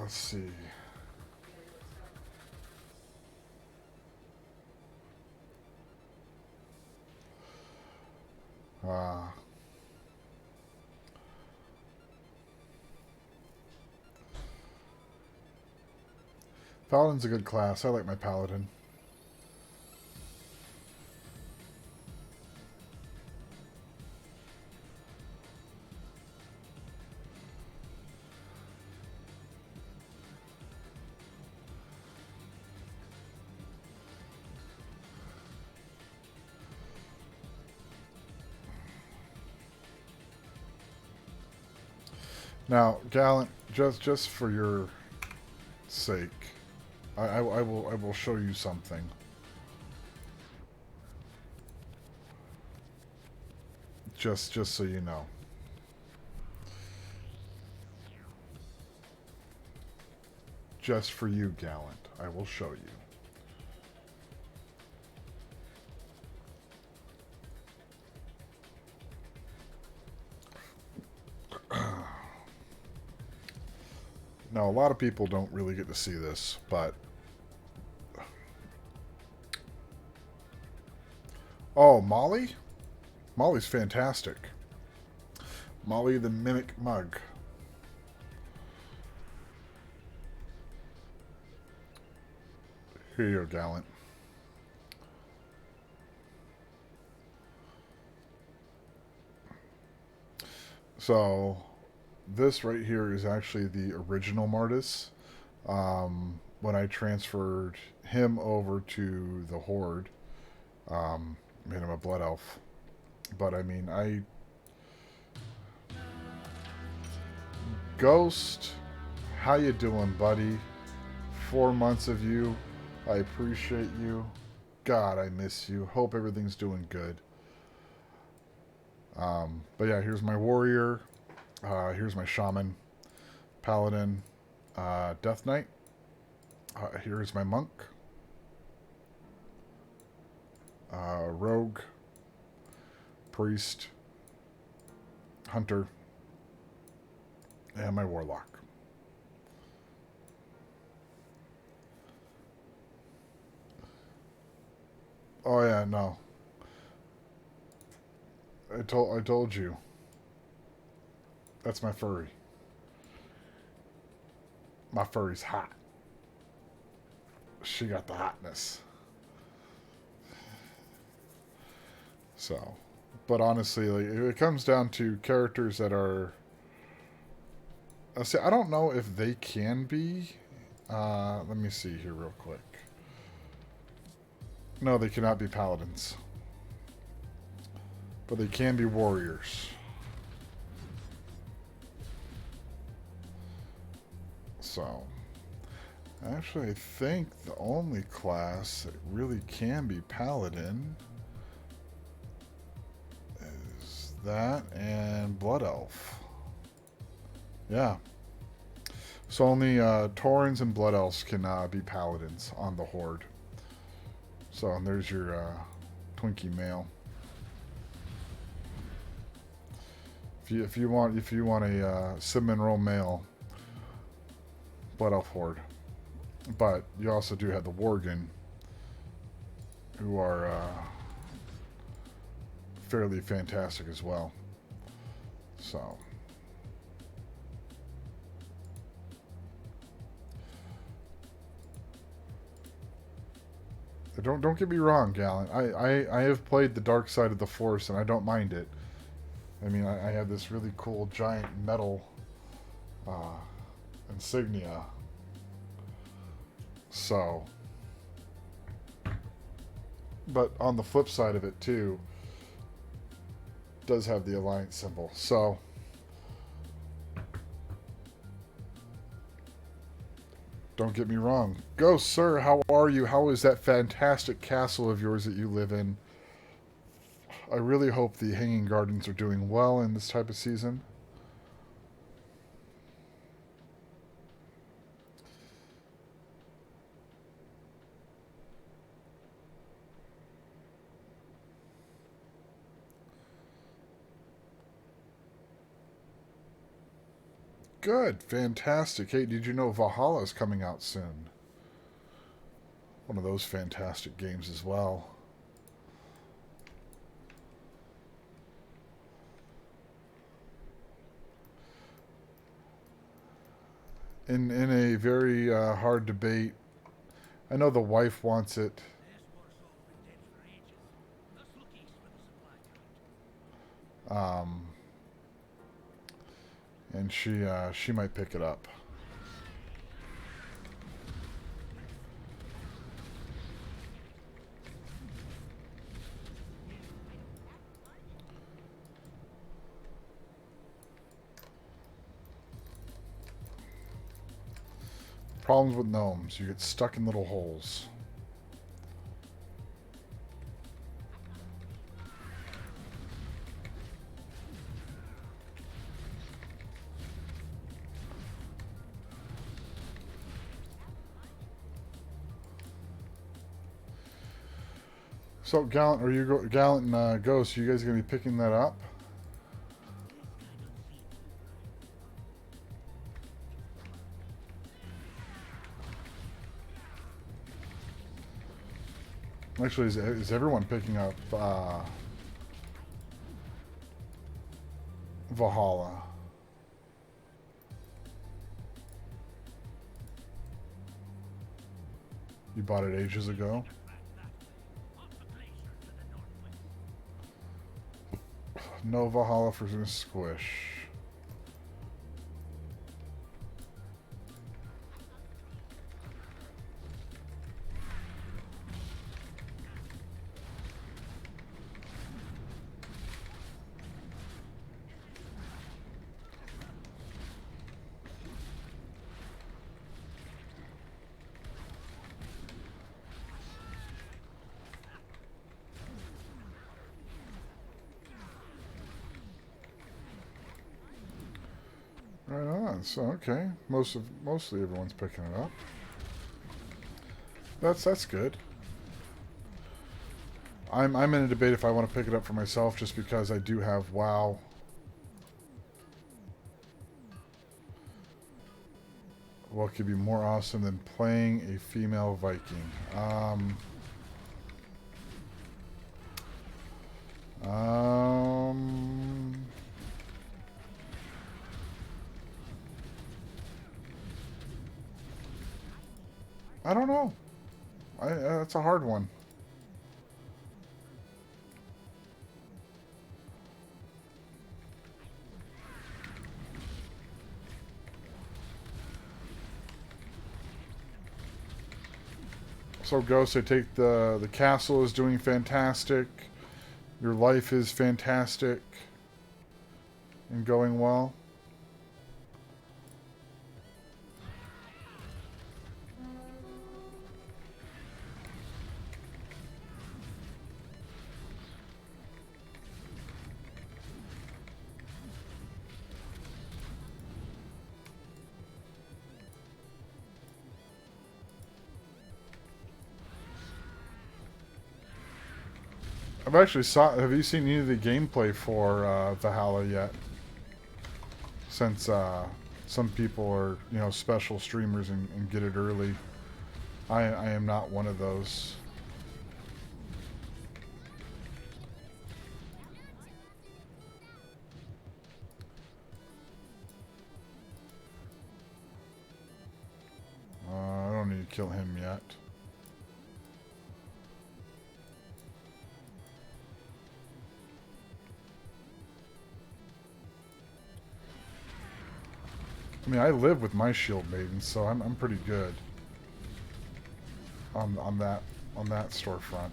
Let's see. Uh, Paladin's a good class. I like my Paladin. Now, Gallant, just for your sake, I will show you something. Just so you know. Just for you, Gallant, I will show you. Now, a lot of people don't really get to see this, but... Oh, Molly? Molly's fantastic. Molly the Mimic Mug. Here you go, Gallant. So, this right here is actually the original Martis. When I transferred him over to the Horde, made him a Blood Elf. But I mean, Ghost, how you doing, buddy? 4 months of you. I appreciate you. God, I miss you. Hope everything's doing good. But yeah, here's my warrior. Here's my shaman, paladin, death knight. Here's my monk, rogue, priest, hunter, and my warlock. Oh yeah, no. I told you. That's my furry. My furry's hot. She got the hotness. So, but honestly, like, if it comes down to characters that are, I don't know if they can be. Let me see here real quick. No, they cannot be paladins, but they can be warriors. So, actually, I think the only class that really can be paladin is that and blood elf. Yeah. So only Taurens and blood elves can be paladins on the Horde. So and there's your Twinkie male. If you want a cinnamon roll male, blood elf Horde. But you also do have the Worgen, who are fairly fantastic as well. So. Don't get me wrong, Gallant. I have played the dark side of the Force, and I don't mind it. I mean, I have this really cool giant metal insignia. So, but on the flip side of it too, does have the Alliance symbol. So, don't get me wrong. Ghost, sir, how are you? How is that fantastic castle of yours that you live in? I really hope the Hanging Gardens are doing well in this type of season. good. Fantastic. Hey, did you know Valhalla is coming out soon? One of those fantastic games as well. In a very hard debate, I know the wife wants it. Um, and she might pick it up. Problems with gnomes. You get stuck in little holes. So, Gallant, Gallant and Ghost, you guys going to be picking that up? Actually, is everyone picking up Valhalla? You bought it ages ago? No Valhalla for Squish. Right on. So okay, mostly everyone's picking it up. That's good. I'm in a debate if I want to pick it up for myself, just because I do have WoW. What could be more awesome than playing a female Viking? I don't know. That's a hard one. So Ghost, I take the castle is doing fantastic. Your life is fantastic and going well. Have you seen any of the gameplay for Valhalla yet? Since some people are, special streamers and get it early. I am not one of those. I don't need to kill him yet. I mean, I live with my shield maiden, so I'm pretty good on that storefront.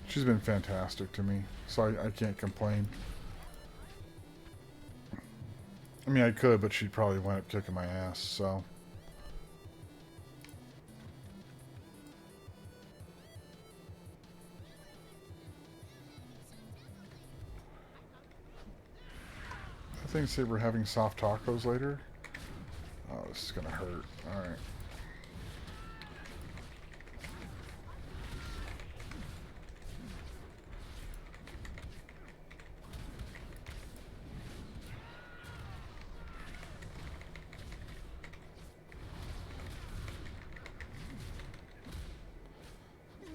She's been fantastic to me, so I can't complain. I mean, I could, but she'd probably wind up kicking my ass, so. thing say we're having soft tacos later? Oh, this is gonna hurt. Alright.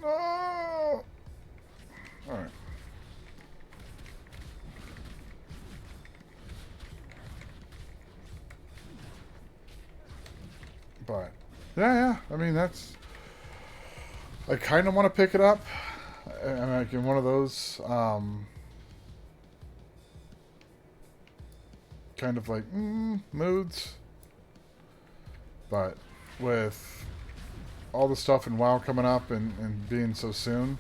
No! Alright. But, yeah, I mean, that's... I kind of want to pick it up. I'm like in one of those, kind of like, moods. But, with all the stuff in WoW coming up and being so soon,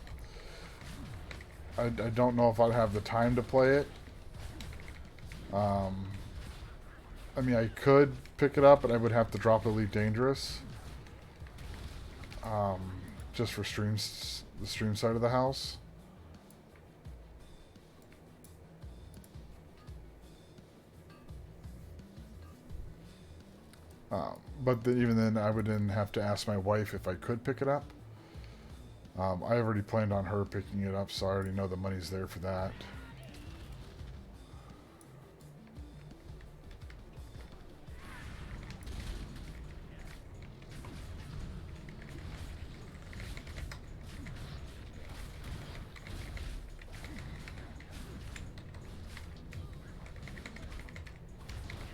I don't know if I'd have the time to play it. I mean, I could pick it up, but I would have to drop Elite Dangerous. Just for streams, the stream side of the house. But even then, I would then have to ask my wife if I could pick it up. I already planned on her picking it up, so I already know the money's there for that.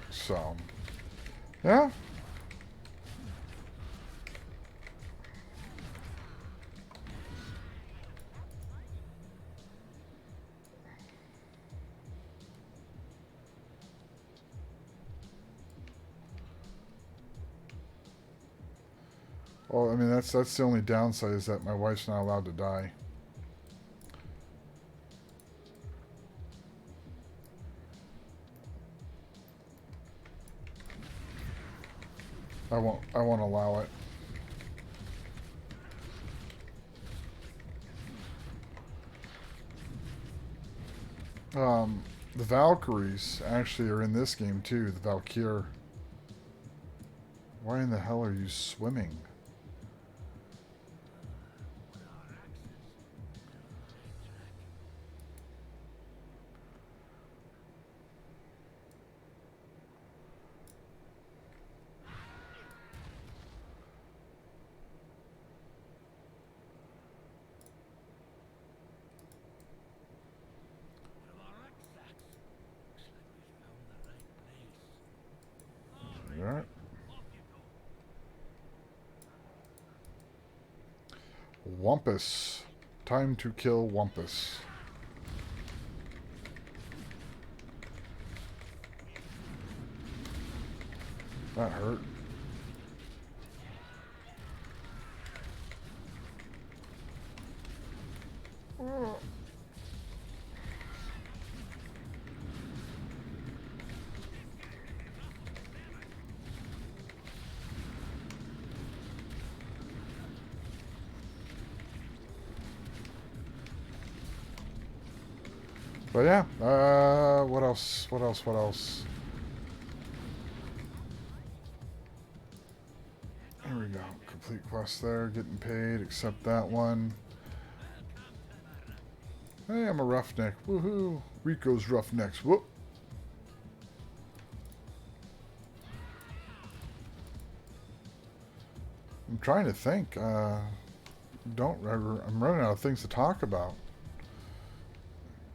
So, yeah. Well, I mean, that's the only downside is that my wife's not allowed to die. I won't allow it. The Valkyries actually are in this game too, the Valkyr. Why in the hell are you swimming? Alright. Wumpus. Time to kill Wumpus. That hurt. But yeah, what else? What else? What else? There we go. Complete quest there. Getting paid. Accept that one. Hey, I'm a roughneck. Woohoo! Rico's roughnecks. Whoop. I'm trying to think. I'm running out of things to talk about.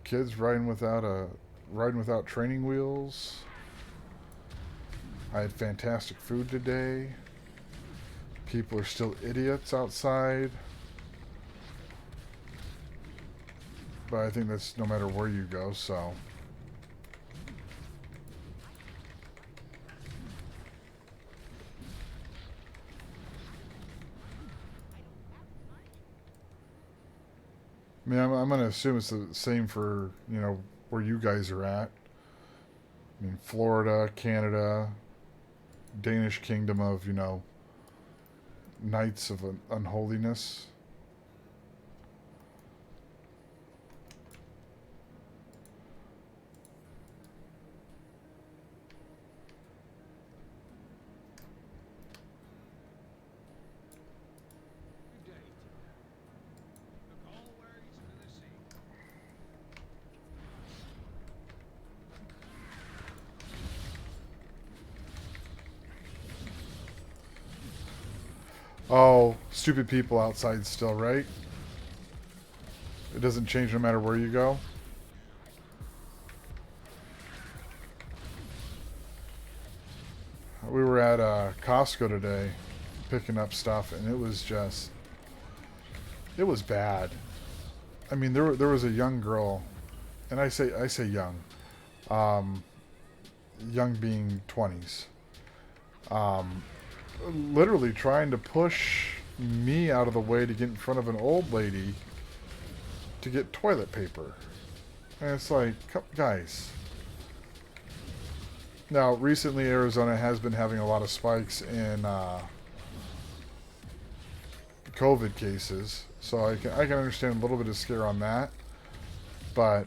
Kids riding without training wheels. I had fantastic food today. People are still idiots outside. But I think that's no matter where you go, so. I mean, I'm going to assume it's the same for, where you guys are at. I mean, Florida, Canada, Danish Kingdom of, Knights of Unholiness. Oh, stupid people outside still, right? It doesn't change no matter where you go. We were at Costco today picking up stuff, and it was just, it was bad. I mean, there was a young girl, and I say young, um, young being 20s, um, literally trying to push me out of the way to get in front of an old lady to get toilet paper. And it's like, guys. Now, recently, Arizona has been having a lot of spikes in COVID cases, so I can understand a little bit of scare on that. But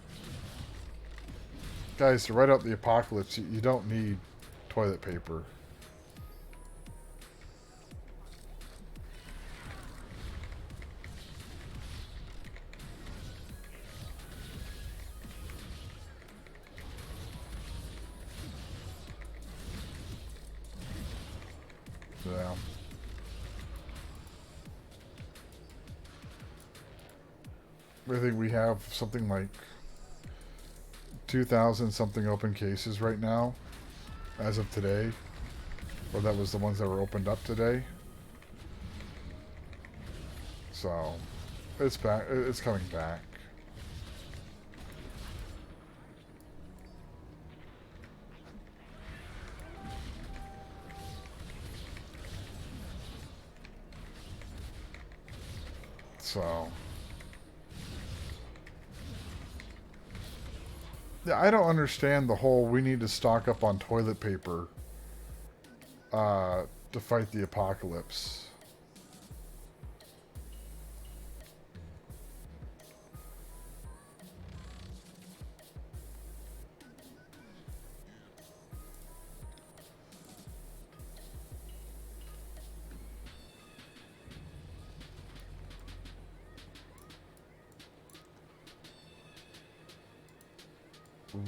guys, to write out the apocalypse, you don't need toilet paper. Yeah. I think we have something like 2,000 something open cases right now, as of today. Or that was the ones that were opened up today. So, it's back. It's coming back. So, yeah, I don't understand the whole we need to stock up on toilet paper to fight the apocalypse.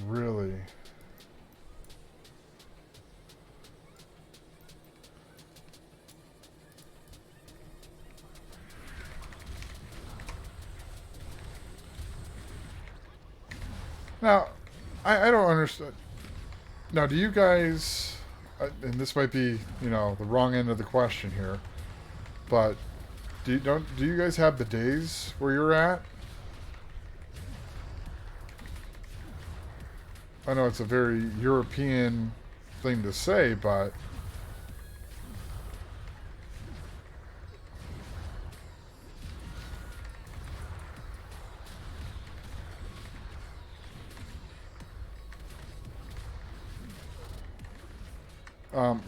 Really. Now, I don't understand. Now, do you guys, and this might be, the wrong end of the question here, but do you guys have bidets where you're at? I know it's a very European thing to say, but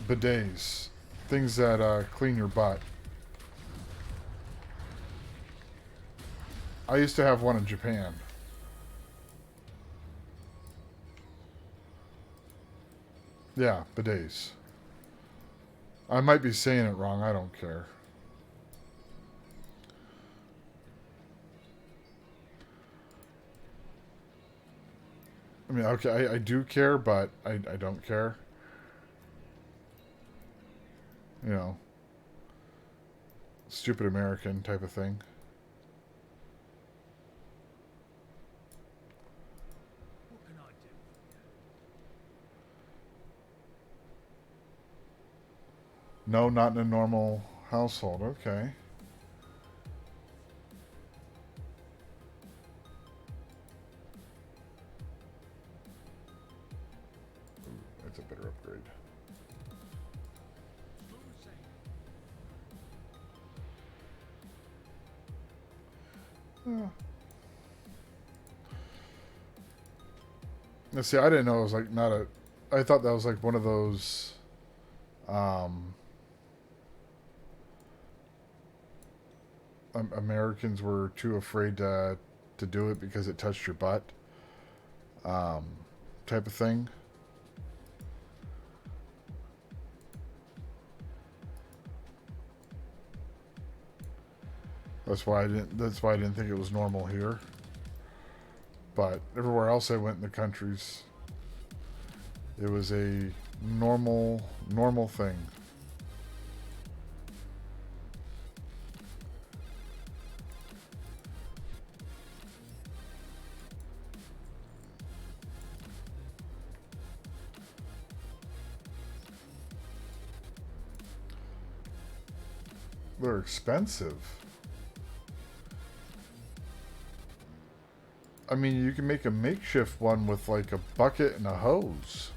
bidets, things that clean your butt. I used to have one in Japan. Yeah, bidets. I might be saying it wrong. I don't care. I mean, okay, I do care, but I don't care. You know, stupid American type of thing. No, not in a normal household. Okay. It's a better upgrade. Yeah. Now, see, I didn't know it was like not a. I thought that was like one of those. Um, Americans were too afraid to do it because it touched your butt. Um, type of thing. That's why I didn't. That's why I didn't think it was normal here. But everywhere else I went in the countries, it was a normal thing. They're expensive. I mean, you can make a makeshift one with like a bucket and a hose.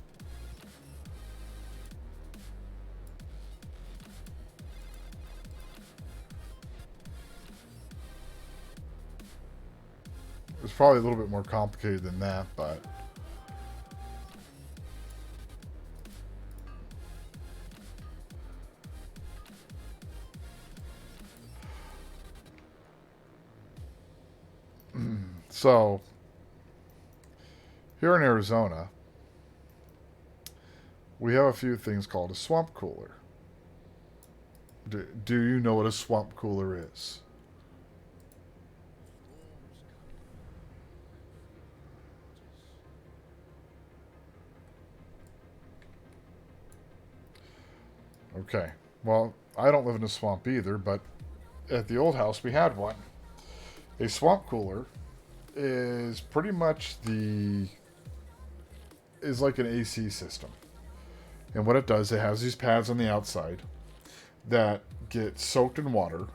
It's probably a little bit more complicated than that, but so here in Arizona, we have a few things called a swamp cooler. Do you know what a swamp cooler is? Okay. Well, I don't live in a swamp either, but at the old house we had one. A swamp cooler is pretty much the is like an AC system. And what it does, it has these pads on the outside that get soaked in water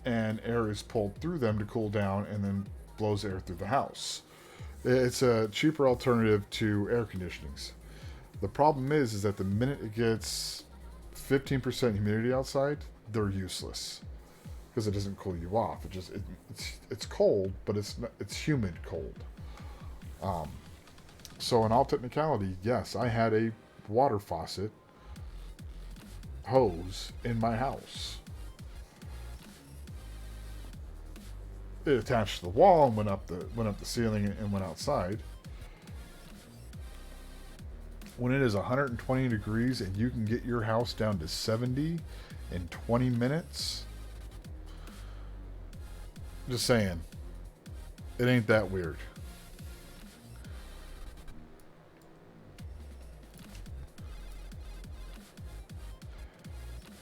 and air is pulled through them to cool down and then blows air through the house. It's a cheaper alternative to air conditionings. The problem is that the minute it gets 15% humidity outside, they're useless because it doesn't cool you off. It's cold, but it's humid cold. Um, so in all technicality, yes, I had a water faucet hose in my house. It attached to the wall and went up the ceiling and went outside. When it is 120 degrees and you can get your house down to 70 in 20 minutes, just saying, it ain't that weird.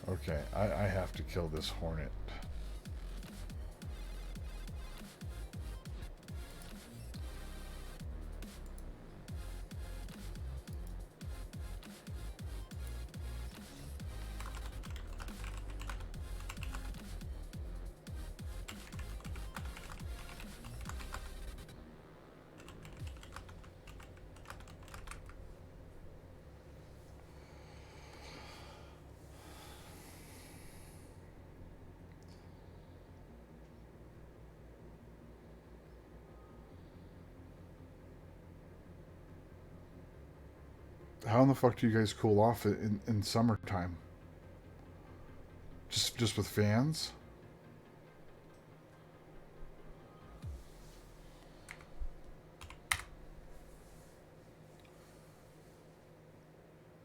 Okay, I have to kill this hornet. How in the fuck do you guys cool off in summertime? Just with fans?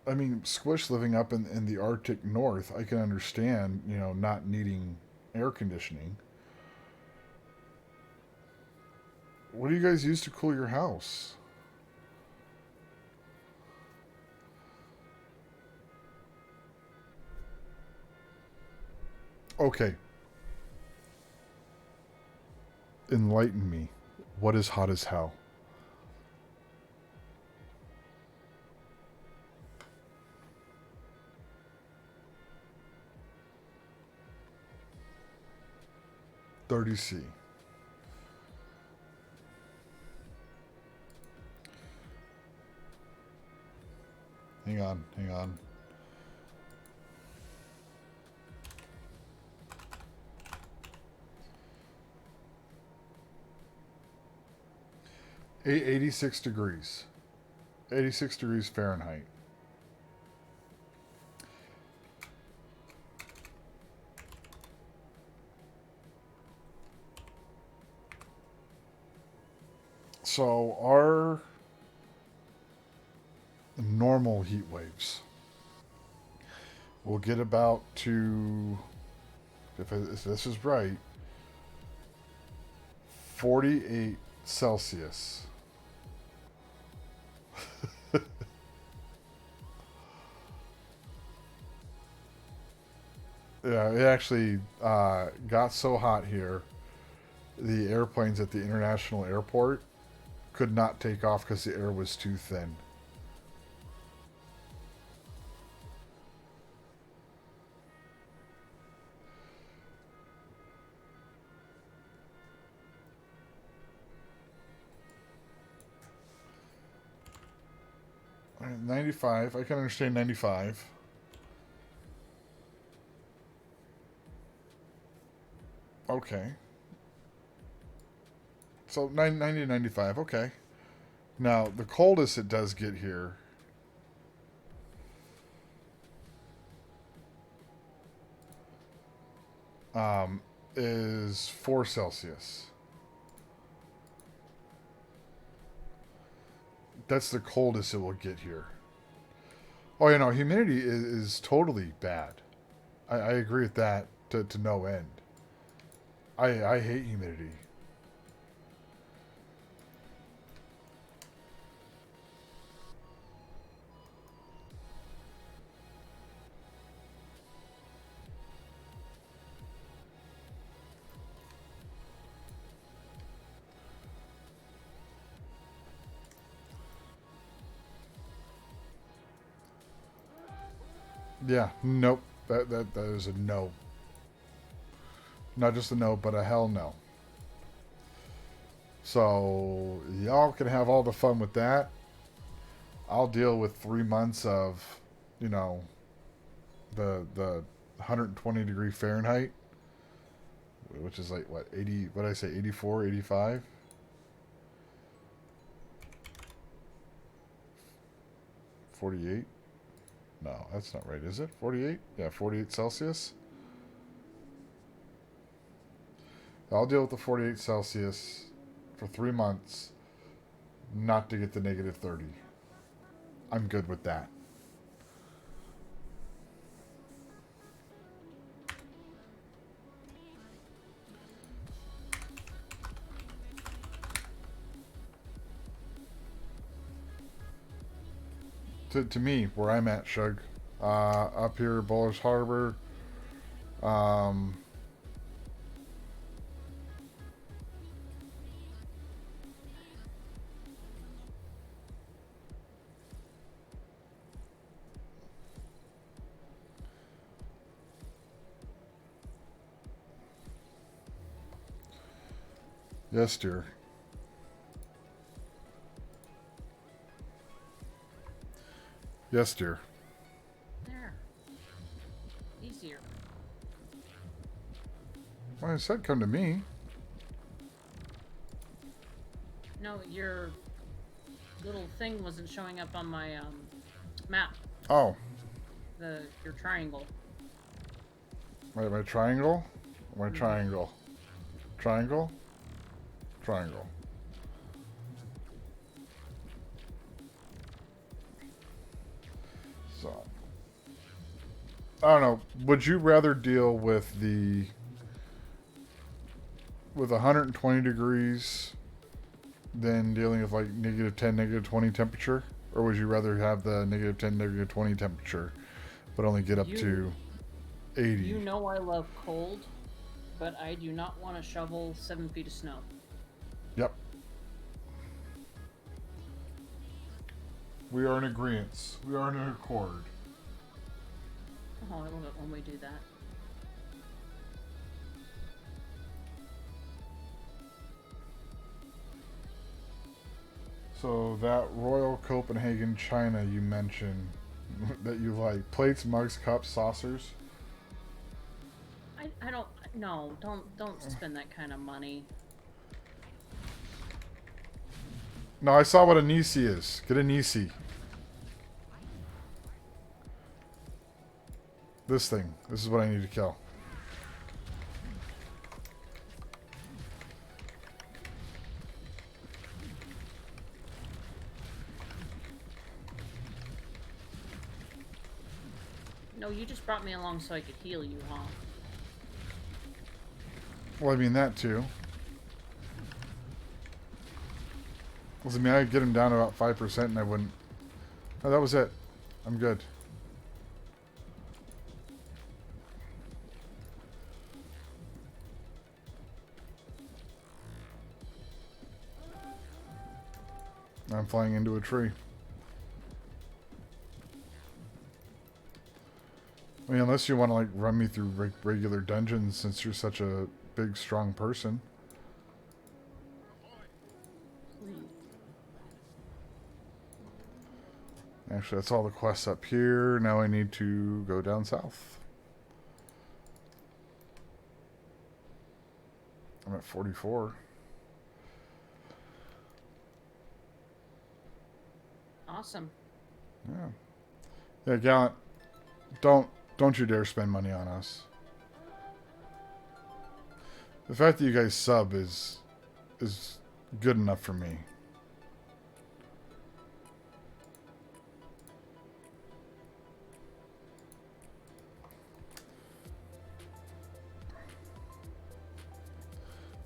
I mean, Squish living up in the Arctic North, I can understand, not needing air conditioning. What do you guys use to cool your house? Okay, enlighten me. What is hot as hell? Thirty C. Hang on, hang on. 86 degrees. 86 degrees Fahrenheit. So our normal heat waves will get about to, if this is right, 48 Celsius. Yeah, it actually got so hot here, the airplanes at the international airport could not take off because the air was too thin. 95. I can understand 95. Okay. So 90 to 95. Okay. Now, the coldest it does get here um, is 4 Celsius. That's the coldest it will get here. Oh, you know, humidity is totally bad. I agree with that to no end. I hate humidity. Yeah, nope. That is a no. Not just a no, but a hell no. So y'all can have all the fun with that. I'll deal with 3 months of, you know, the 120 degree Fahrenheit, which is like what 80? What did I say? 84, 85, 48. No, that's not right, is it? 48? Yeah, 48 Celsius. I'll deal with the 48 Celsius for 3 months, not to get the negative 30. I'm good with that. To me, where I'm at, Shug, up here, Bullish Harbor, um, yes, dear. Yes, dear. There. Easier. Well, I said come to me. No, your little thing wasn't showing up on my map. Oh, Your triangle. my triangle? My Mm-hmm. triangle. Triangle? Triangle. So, I don't know. Would you rather deal with the with 120 degrees than dealing with like negative 10, negative 20 temperature? Or would you rather have the negative 10, negative 20 temperature, but only get up You to 80? you know I love cold, but I do not want to shovel 7 feet of snow. Yep. We are in agreement. We are in an accord. Oh, I love it when we do that. So that Royal Copenhagen China you mentioned that you like plates, mugs, cups, saucers. I don't no don't spend that kind of money. No, I saw what a Nisi is. Get a Nisi. This thing. This is what I need to kill. No, you just brought me along so I could heal you, huh? Well, I mean that too. I mean, I'd get him down to about 5% and I wouldn't. Oh, that was it. I'm good. I'm flying into a tree. I mean, unless you want to like run me through regular dungeons, since you're such a big, strong person. Please. Actually, that's all the quests up here. Now I need to go down south. I'm at 44. Awesome. Yeah. Yeah, Gallant, don't you dare spend money on us. The fact that you guys sub is good enough for me.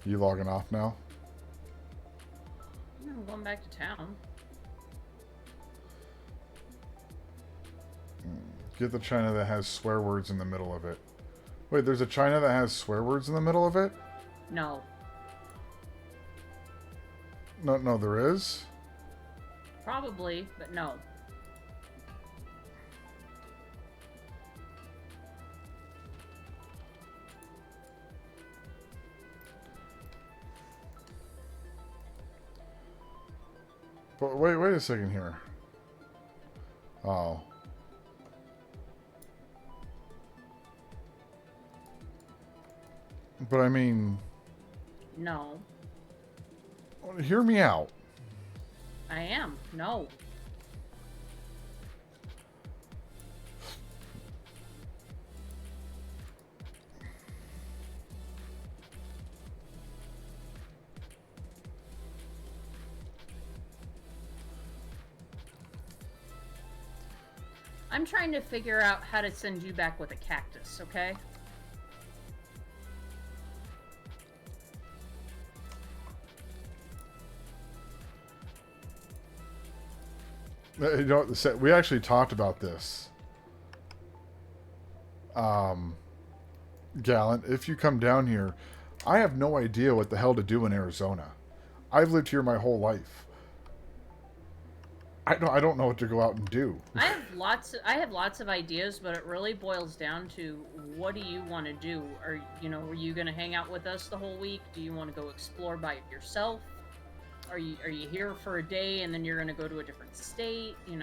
You logging off now? I'm going back to town. Get the China that has swear words in the middle of it. Wait, there's a China that has swear words in the middle of it? No. No, there is? Probably, but no. But wait a second here. Oh. But I mean, No. hear me out. I am. No. I'm trying to figure out how to send you back with a cactus, okay? You know, we actually talked about this. Gallant, if you come down here, I have no idea what the hell to do in Arizona. I've lived here my whole life. I don't know what to go out and do. I have lots of ideas, but it really boils down to what do you want to do? Are you going to hang out with us the whole week? Do you want to go explore by yourself? Are you here for a day and then you're going to go to a different state? Do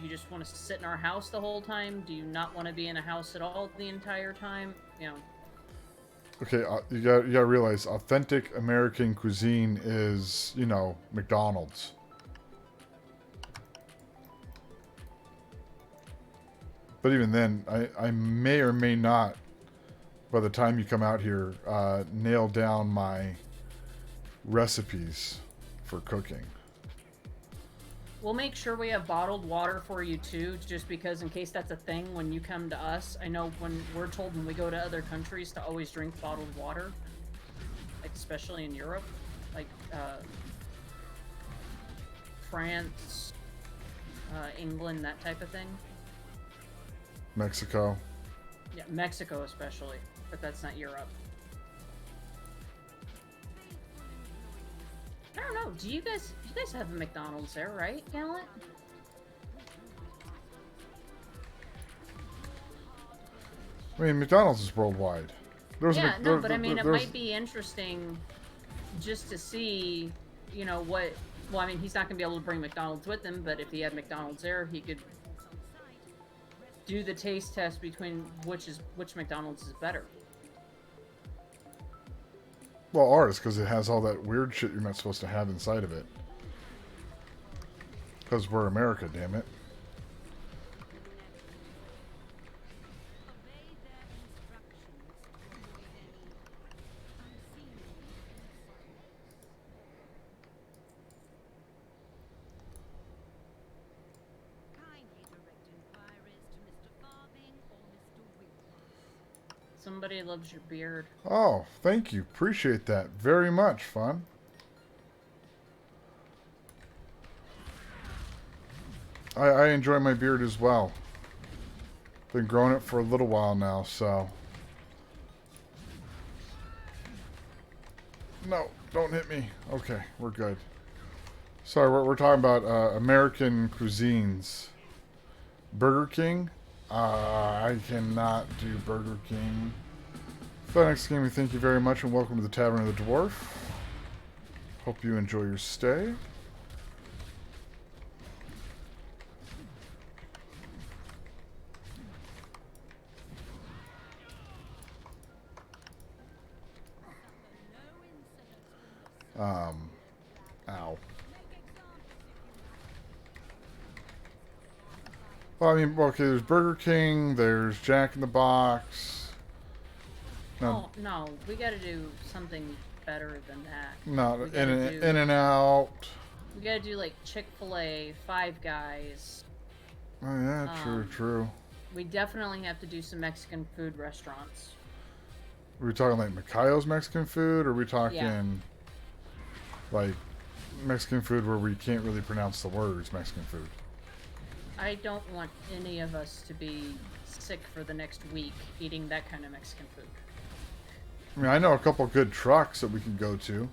you just want to sit in our house the whole time? Do you not want to be in a house at all the entire time? Okay, you gotta realize authentic American cuisine is, McDonald's. But even then, I may or may not, by the time you come out here, nail down my recipes for cooking. We'll make sure we have bottled water for you too, just because in case that's a thing when you come to us. I know when we're told when we go to other countries to always drink bottled water, like especially in Europe, like France, England, that type of thing. Mexico. Yeah, Mexico especially, but that's not Europe. I don't know. Do you guys have a McDonald's there, right, Gallant? I mean, McDonald's is worldwide. But I mean, it might be interesting just to see, what. Well, I mean, he's not gonna be able to bring McDonald's with him, but if he had McDonald's there, he could do the taste test between which McDonald's is better. Well, ours, because it has all that weird shit you're not supposed to have inside of it. Because we're America, damn it. Somebody loves your beard. Oh, thank you. Appreciate that very much, Fun. I enjoy my beard as well. Been growing it for a little while now, so... No, don't hit me. Okay, we're good. Sorry, we're talking about American cuisines. Burger King? I cannot do Burger King. FedEx Gaming, thank you very much and welcome to the Tavern of the Dwarf. Hope you enjoy your stay. Ow. Well, I mean, okay, there's Burger King, there's Jack in the Box. No, Oh no, we got to do something better than that. no, We got to do. In and Out. We got to do like Chick-fil-A, Five Guys. Oh yeah, true, Um, true. We definitely have to do some Mexican food restaurants. Are we talking like Mikhail's Mexican food, or are we talking Yeah. like Mexican food where we can't really pronounce the words Mexican food? I don't want any of us to be sick for the next week eating that kind of Mexican food. I mean, I know a couple good trucks that we can go to.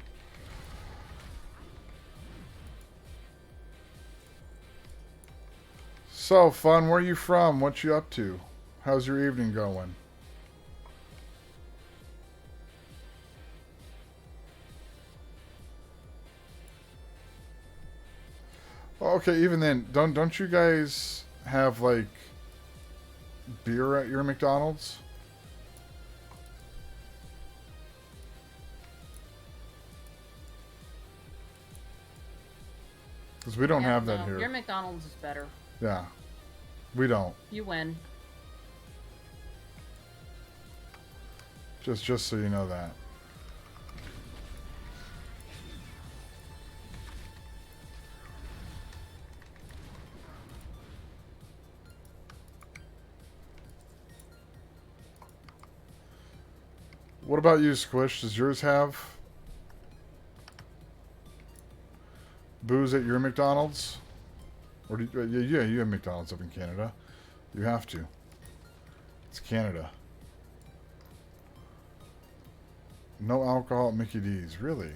So, Fun, where are you from? What you up to? How's your evening going? Well, okay, even then, don't you guys have like beer at your McDonald's? Because we don't Yeah, have that no, here. your McDonald's is better. Yeah, we don't. You win. Just so you know that. What about you, Squish? Does yours have booze at your McDonald's? Or do you, yeah, you have McDonald's up in Canada. You have to. It's Canada. No alcohol at Mickey D's. Really?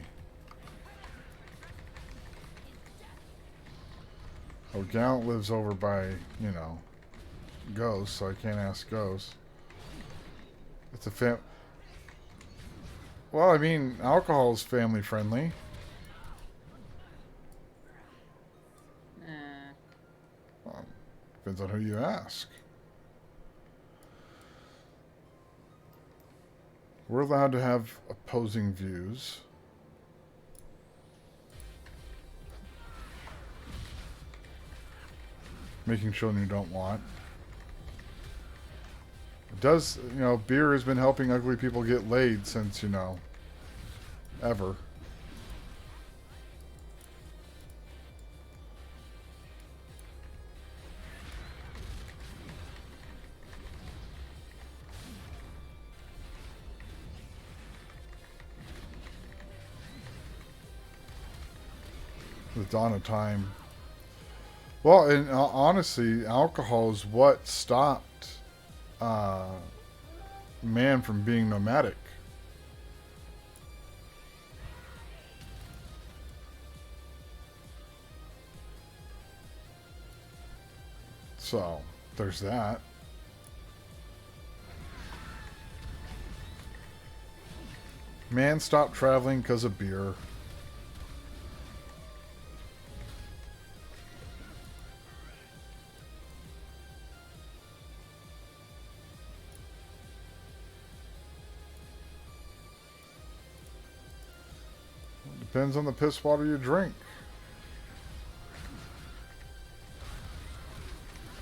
Oh, Gallant lives over by, you know, Ghost, so I can't ask Ghost. It's a Well, I mean, alcohol is family friendly. Well, depends on who you ask. We're allowed to have opposing views. Making children you don't want. It does, you know, beer has been helping ugly people get laid since, you know, ever. The dawn of time. Well, and honestly, alcohol is what stopped man from being nomadic. So, there's that. Man stopped traveling because of beer. Depends on the piss water you drink.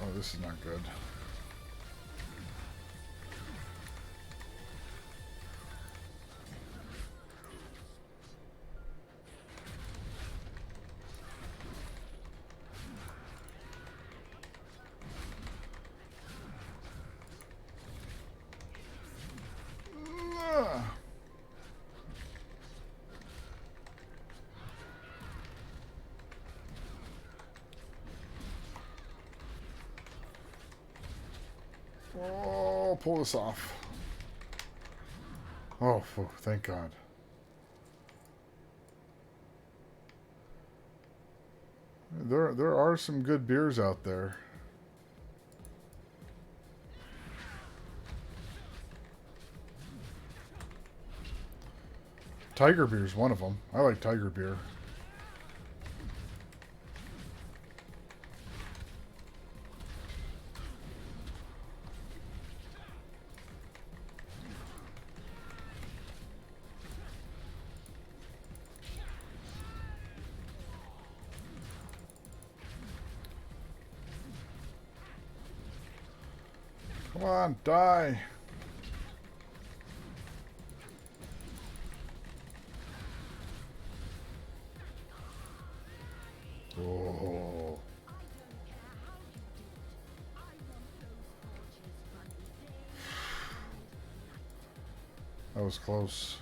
Oh, this is not good. Oh, pull this off. Oh, thank God. There are some good beers out there. Tiger beer is one of them. I like Tiger beer. Come on, die. Oh. That was close.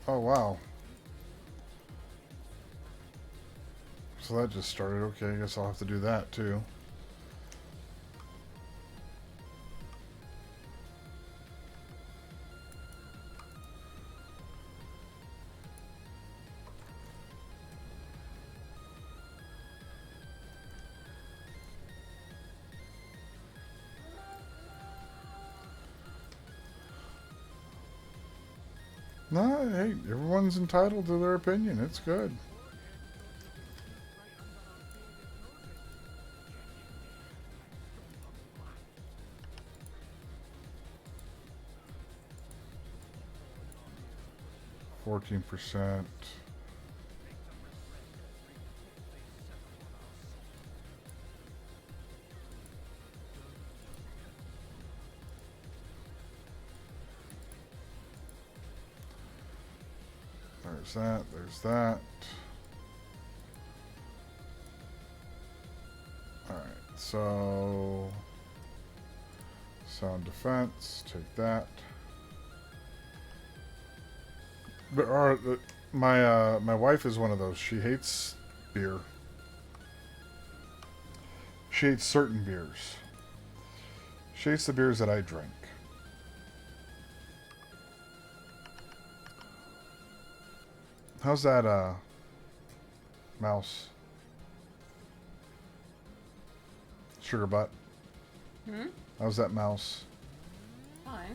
Oh, wow. So that just started. Okay, I guess I'll have to do that too. No, hey, everyone's entitled to their opinion. It's good. %. There's that. There's that. Alright, so sound defense, take that. But my wife is one of those. She hates beer. She hates certain beers. She hates the beers that I drink. How's that mouse? Sugar butt. Hmm? How's that mouse? Hi.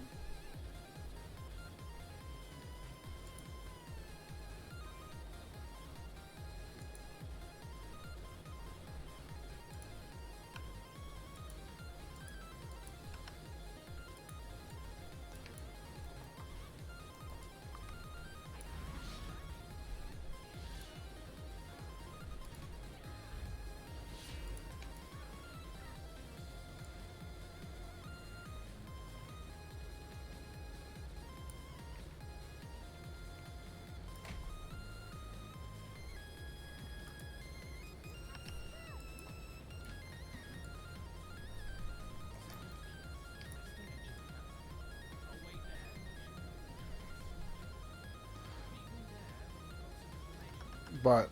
But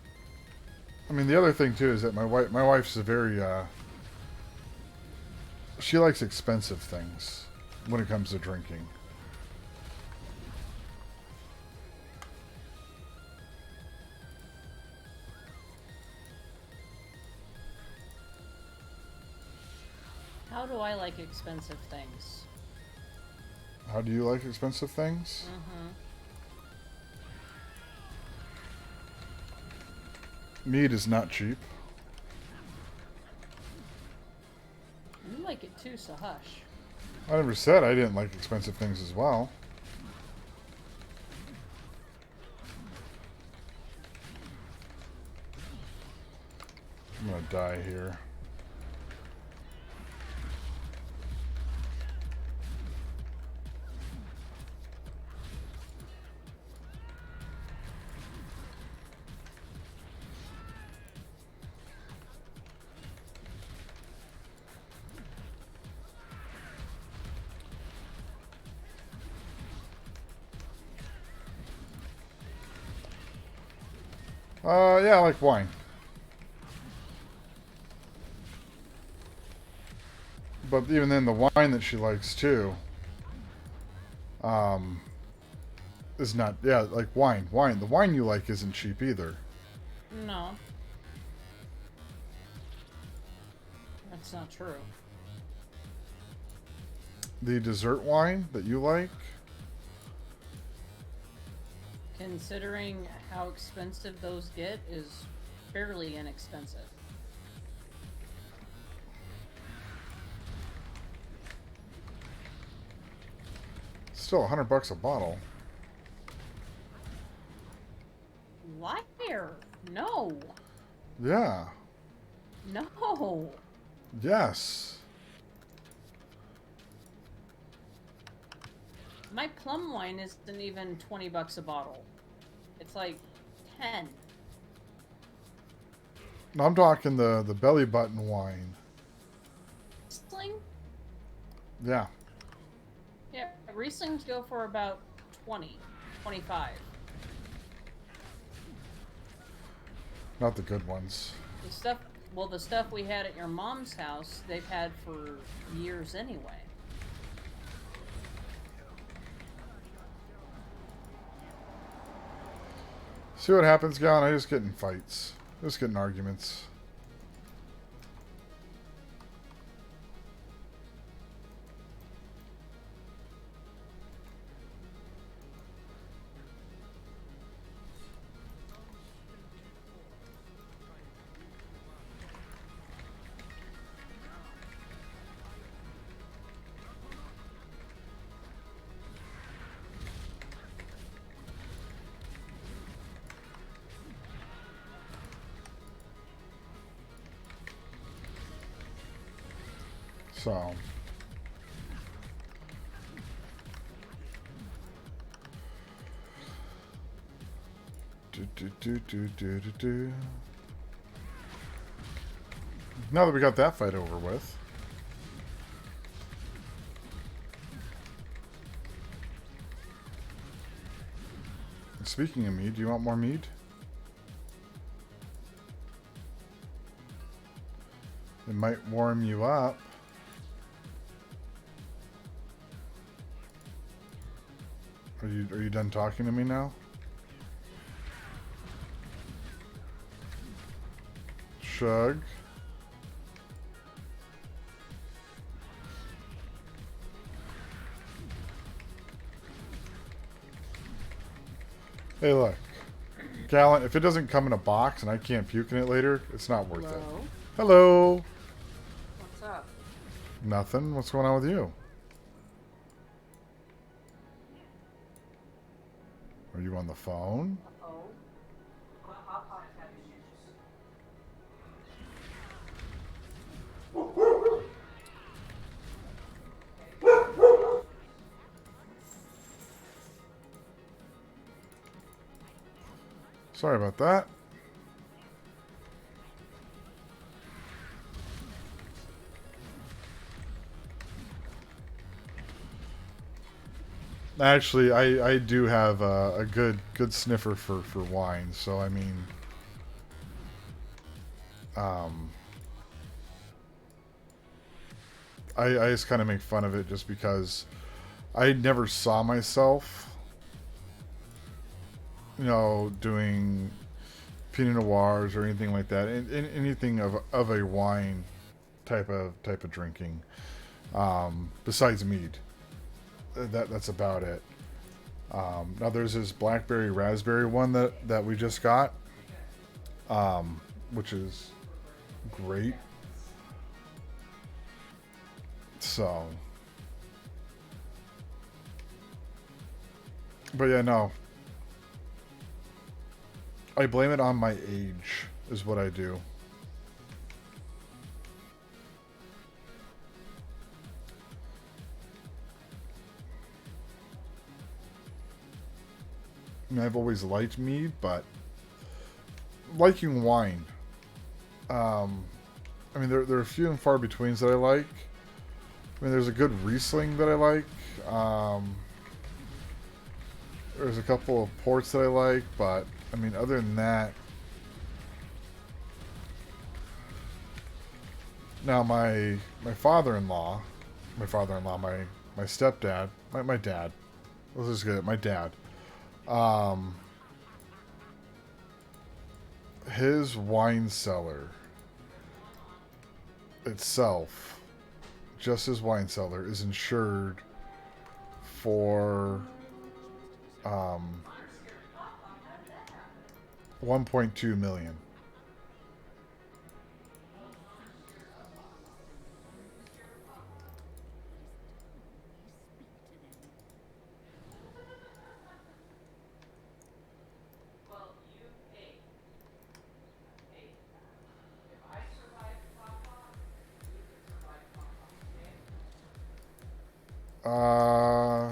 I mean, the other thing too is that my wife's a very she likes expensive things when it comes to drinking. How do I like expensive things? How do you like expensive things? Mm-hmm. Meat is not cheap. You like it too, so hush. I never said I didn't like expensive things as well. I'm gonna die here. Yeah, I like wine. But even then, the wine that she likes too, um, is not. Yeah, like wine. Wine. The wine you like isn't cheap either. No. That's not true. The dessert wine that you like. Considering how expensive those get, is fairly inexpensive. Still $100 a bottle. Liar! No! Yeah. No. Yes. My plum wine isn't even 20 bucks a bottle. It's like 10. No, I'm talking the belly button wine. Riesling? Yeah. Yeah, Rieslings go for about 20, 25. Not the good ones. The stuff, well, the stuff we had at your mom's house, they've had for years anyway. See what happens, Gallon? I just get in fights. Just get in arguments. So. Now that we got that fight over with. Speaking of mead, do you want more mead? It might warm you up. Are you done talking to me now? Shug. Hey, look. Gallant, if it doesn't come in a box and I can't puke in it later, it's not worth it. Hello. What's up? Nothing. What's going on with you? Are you on the phone? Oh. Sorry about that. Actually, I do have a good sniffer for wine, so I mean, I just kind of make fun of it just because I never saw myself, doing Pinot Noirs or anything like that, in anything of a wine type of drinking, besides mead. That's about it. Now there's this blackberry raspberry one that we just got, which is great. So, but yeah, no. I blame it on my age, is what I do. I mean, I've always liked mead, but liking wine. I mean, there are few and far betweens that I like. I mean, there's a good Riesling that I like. There's a couple of ports that I like, but I mean, other than that, now my father-in-law, my stepdad, my dad. Let's just get it. My dad. His wine cellar itself, just his wine cellar, is insured for 1.2 million. Uh,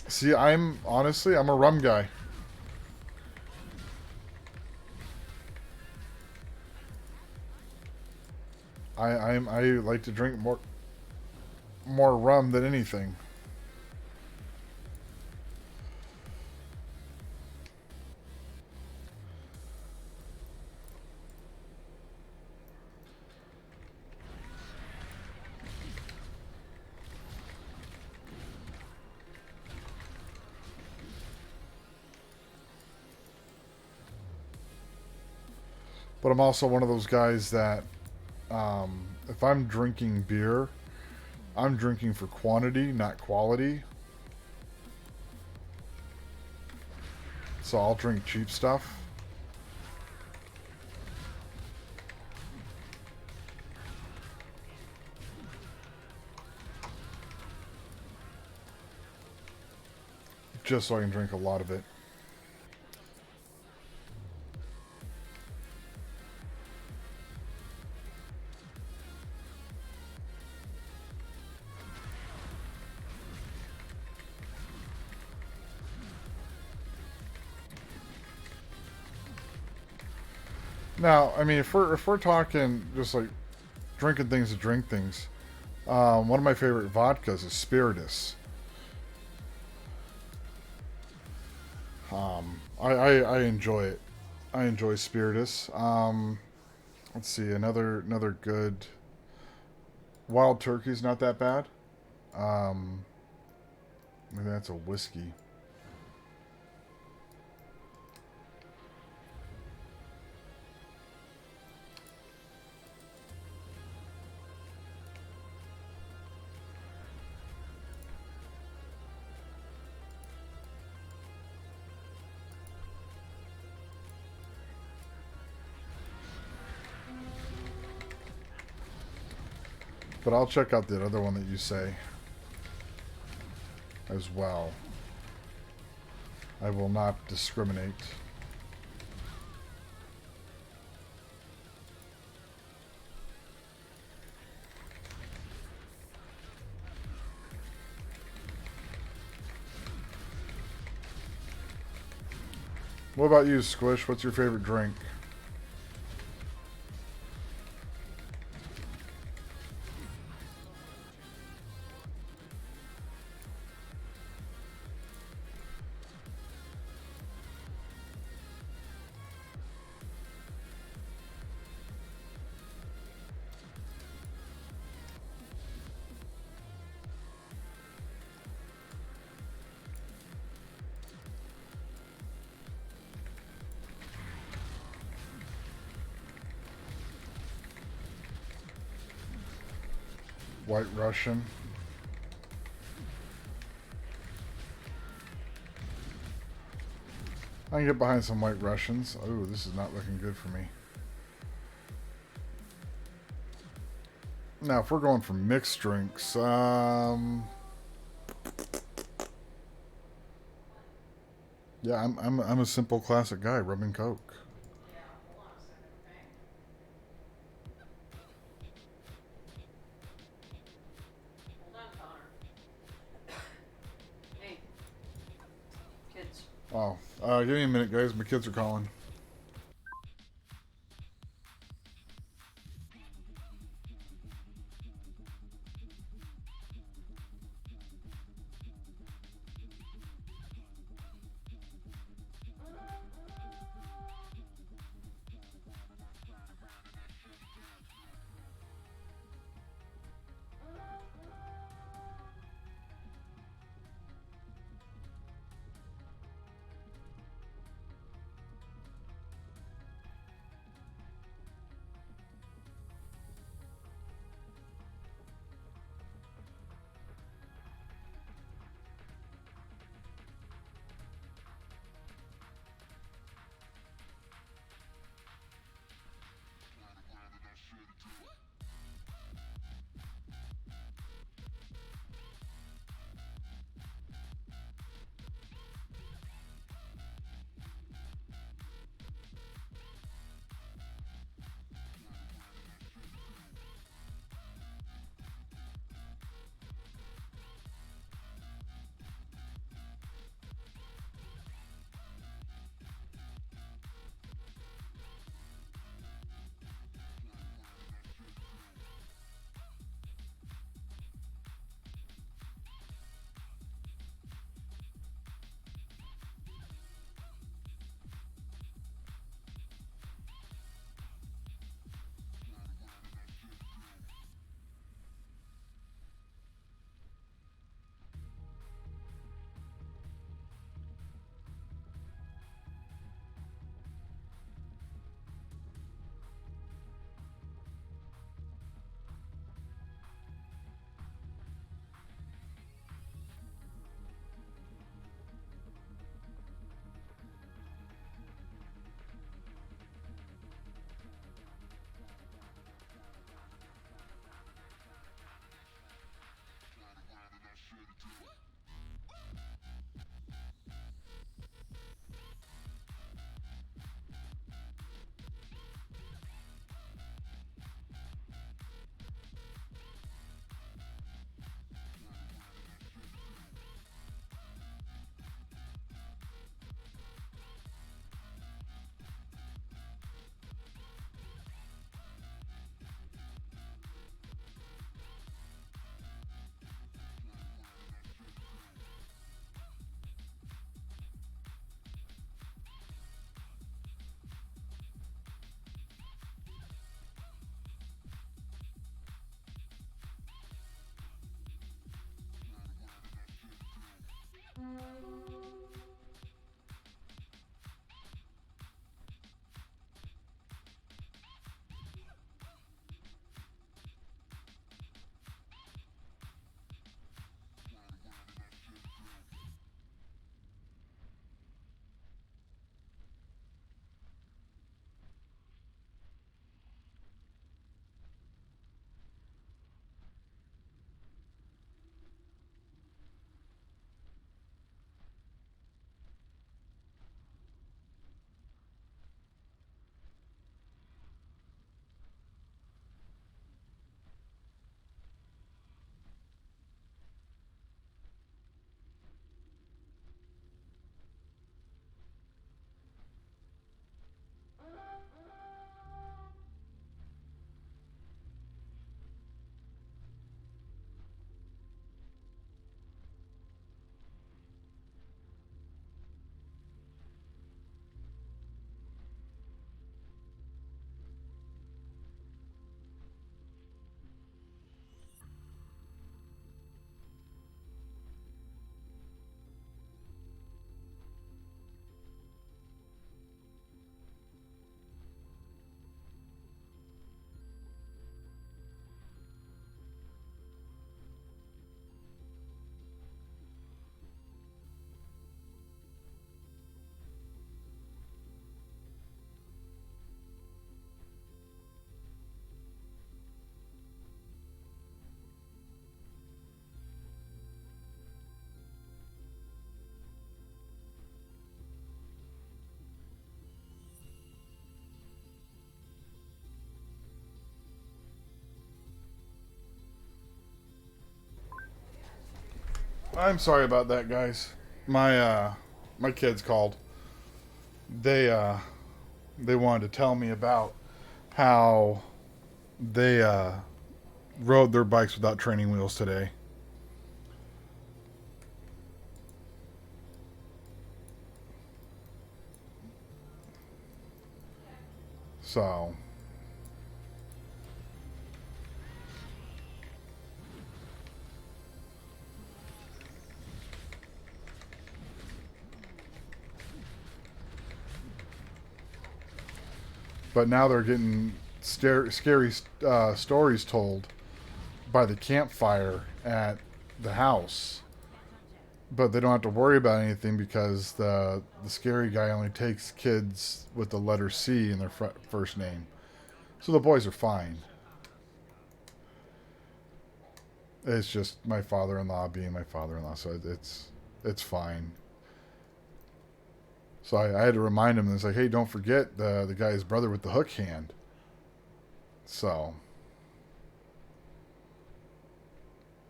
See, I'm a rum guy. I like to drink more rum than anything. But I'm also one of those guys that if I'm drinking beer, I'm drinking for quantity, not quality. So I'll drink cheap stuff. Just so I can drink a lot of it. Now, I mean, if we're talking just like drinking things to drink things, one of my favorite vodkas is Spiritus. I enjoy it. I enjoy Spiritus. Let's see, another good Wild Turkey's not that bad. Um, Maybe that's a whiskey. But I'll check out the other one that you say as well. I will not discriminate. What about you, Squish? What's your favorite drink? White Russian. I can get behind some White Russians. Oh, this is not looking good for me. Now, if we're going for mixed drinks, yeah, I'm a simple classic guy, rum and coke. Hey, kids. Oh, give me a minute, guys. My kids are calling. I'm sorry about that, guys. My kids called. They they wanted to tell me about how they rode their bikes without training wheels today. So, but now they're getting scary stories told by the campfire at the house. But they don't have to worry about anything because the scary guy only takes kids with the letter C in their first name. So the boys are fine. It's just my father-in-law being my father-in-law, so it's fine. So I had to remind him. It's like, hey, don't forget the guy's brother with the hook hand. So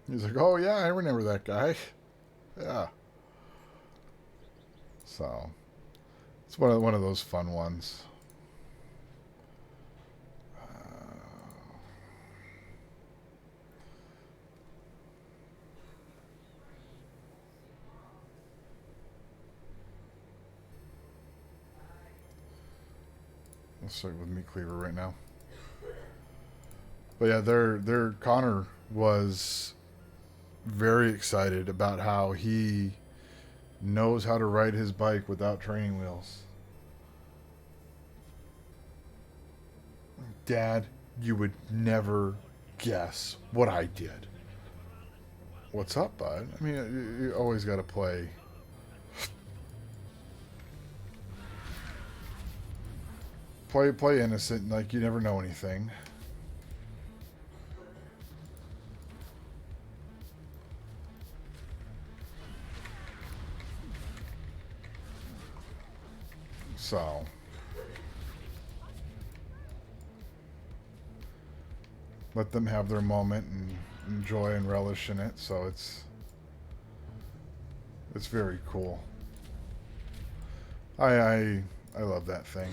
he's like, oh yeah, I remember that guy. Yeah. So it's one of those fun ones. Let's start with Meat Cleaver right now. But yeah, their Connor was very excited about how he knows how to ride his bike without training wheels. Dad, you would never guess what I did. What's up, bud? I mean, you always got to play. Play innocent, like you never know anything. So let them have their moment and enjoy and relish in it. So it's very cool. I love that thing.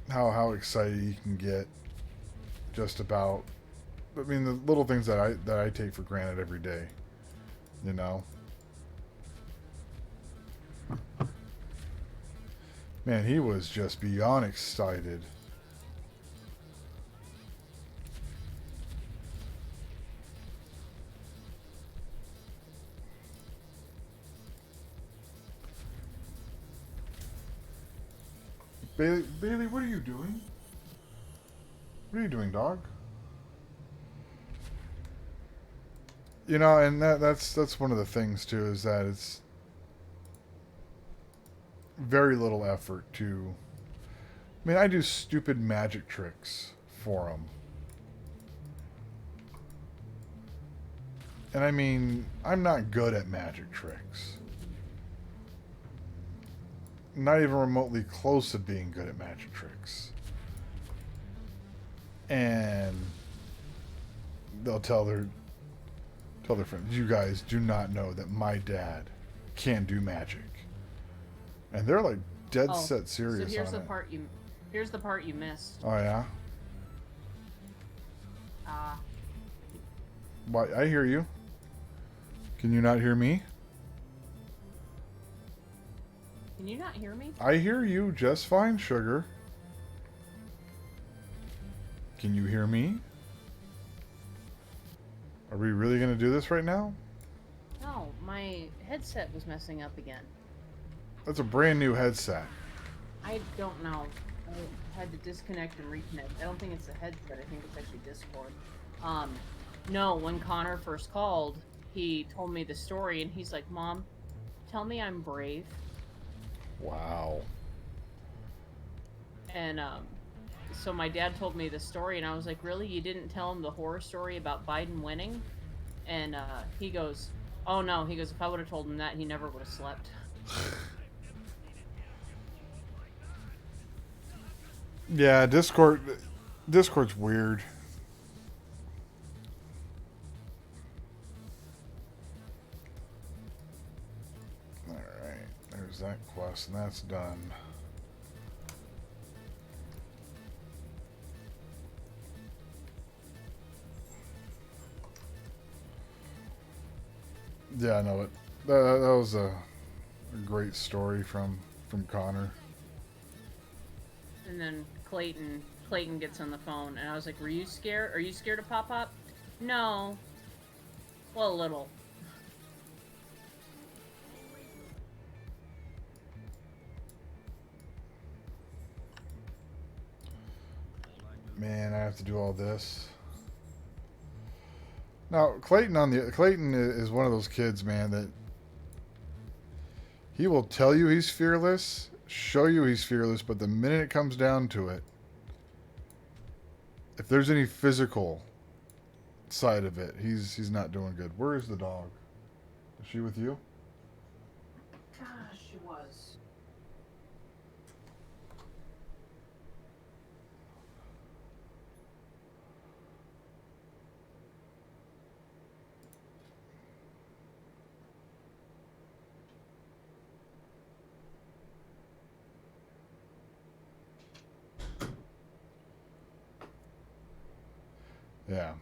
How excited you can get just about, I mean, the little things that I take for granted every day, you know. Man, he was just beyond excited. Bailey, what are you doing? What are you doing, dog? You know, and that's one of the things too, is that it's very little effort to. I mean, I do stupid magic tricks for him, and I mean, I'm not good at magic tricks. Not even remotely close to being good at magic tricks. And they'll tell their friends, you guys do not know that my dad can't do magic. And they're like dead set serious. So on it. Here's the part you missed. Oh yeah? Why, I hear you. Can you not hear me? Can you not hear me? I hear you just fine, sugar. Can you hear me? Are we really going to do this right now? No, my headset was messing up again. That's a brand new headset. I don't know. I had to disconnect and reconnect. I don't think it's a headset. I think it's actually Discord. No, when Connor first called, he told me the story, and he's like, Mom, tell me I'm brave. Wow. And, so my dad told me the story, and I was like, really? You didn't tell him the horror story about Biden winning? And, he goes, oh no. He goes, if I would have told him that, he never would have slept. Yeah, Discord's weird. that quest, and that's done. Yeah, I know it. That was a great story from Connor. And then Clayton gets on the phone, and I was like, "Were you scared? Are you scared of Pop Pop?" No. Well, a little. Man, I have to do all this. Now, Clayton is one of those kids, man, that he will tell you he's fearless, show you he's fearless, but the minute it comes down to it, if there's any physical side of it, he's not doing good. Where is the dog? Is she with you? Gosh, she was. Yeah.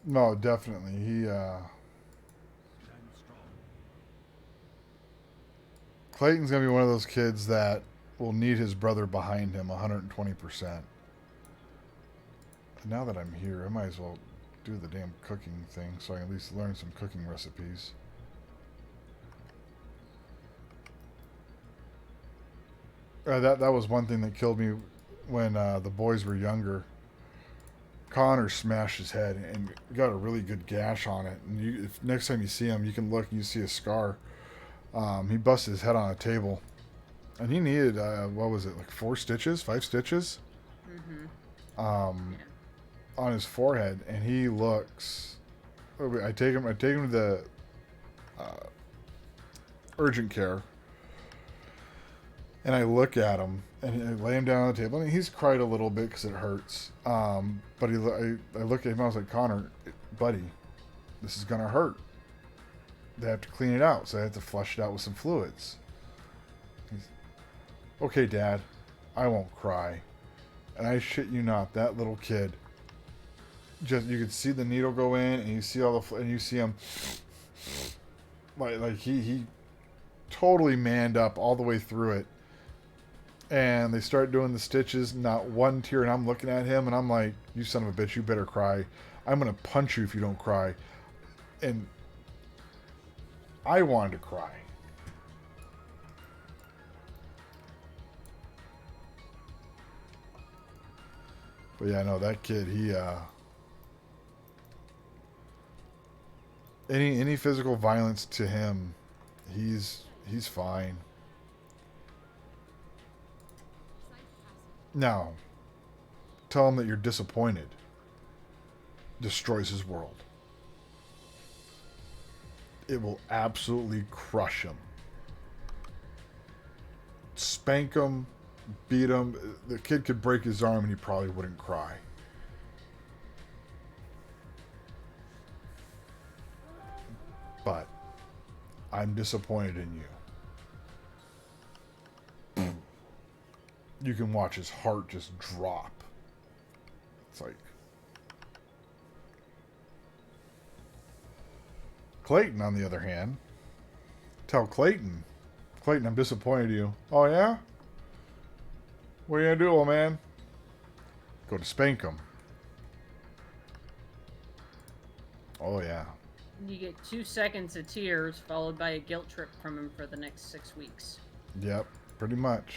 No, definitely. Clayton's gonna be one of those kids that will need his brother behind him 120%. Now that I'm here, I might as well do the damn cooking thing so I can at least learn some cooking recipes. That was one thing that killed me when the boys were younger. Connor smashed his head and got a really good gash on it. And if next time you see him, you can look and you see a scar. He busted his head on a table, and he needed what was it, like 4 stitches, 5 stitches, Yeah. on his forehead, and he looks. I take him to the urgent care, and I look at him, and I lay him down on the table, and he's cried a little bit because it hurts. But I look at him, I was like, Connor, buddy, this is gonna hurt. They have to clean it out, so they have to flush it out with some fluids. He's, okay, Dad, I won't cry. And I shit you not, that little kid, just you could see the needle go in, and you see all the, and you see him, like he totally manned up all the way through it. And they start doing the stitches, not one tear, and I'm looking at him, and I'm like, you son of a bitch, you better cry. I'm gonna punch you if you don't cry. And I wanted to cry. But yeah, no, that kid, he any physical violence to him, he's fine. Now, tell him that you're disappointed. Destroys his world. It will absolutely crush him. Spank him, beat him. The kid could break his arm and he probably wouldn't cry. But I'm disappointed in you. You can watch his heart just drop. It's like Clayton, on the other hand, tell Clayton, I'm disappointed in you. Oh yeah? What are you gonna do, old man? Go to spank him. Oh yeah. You get 2 seconds of tears, followed by a guilt trip from him for the next 6 weeks. Yep, pretty much.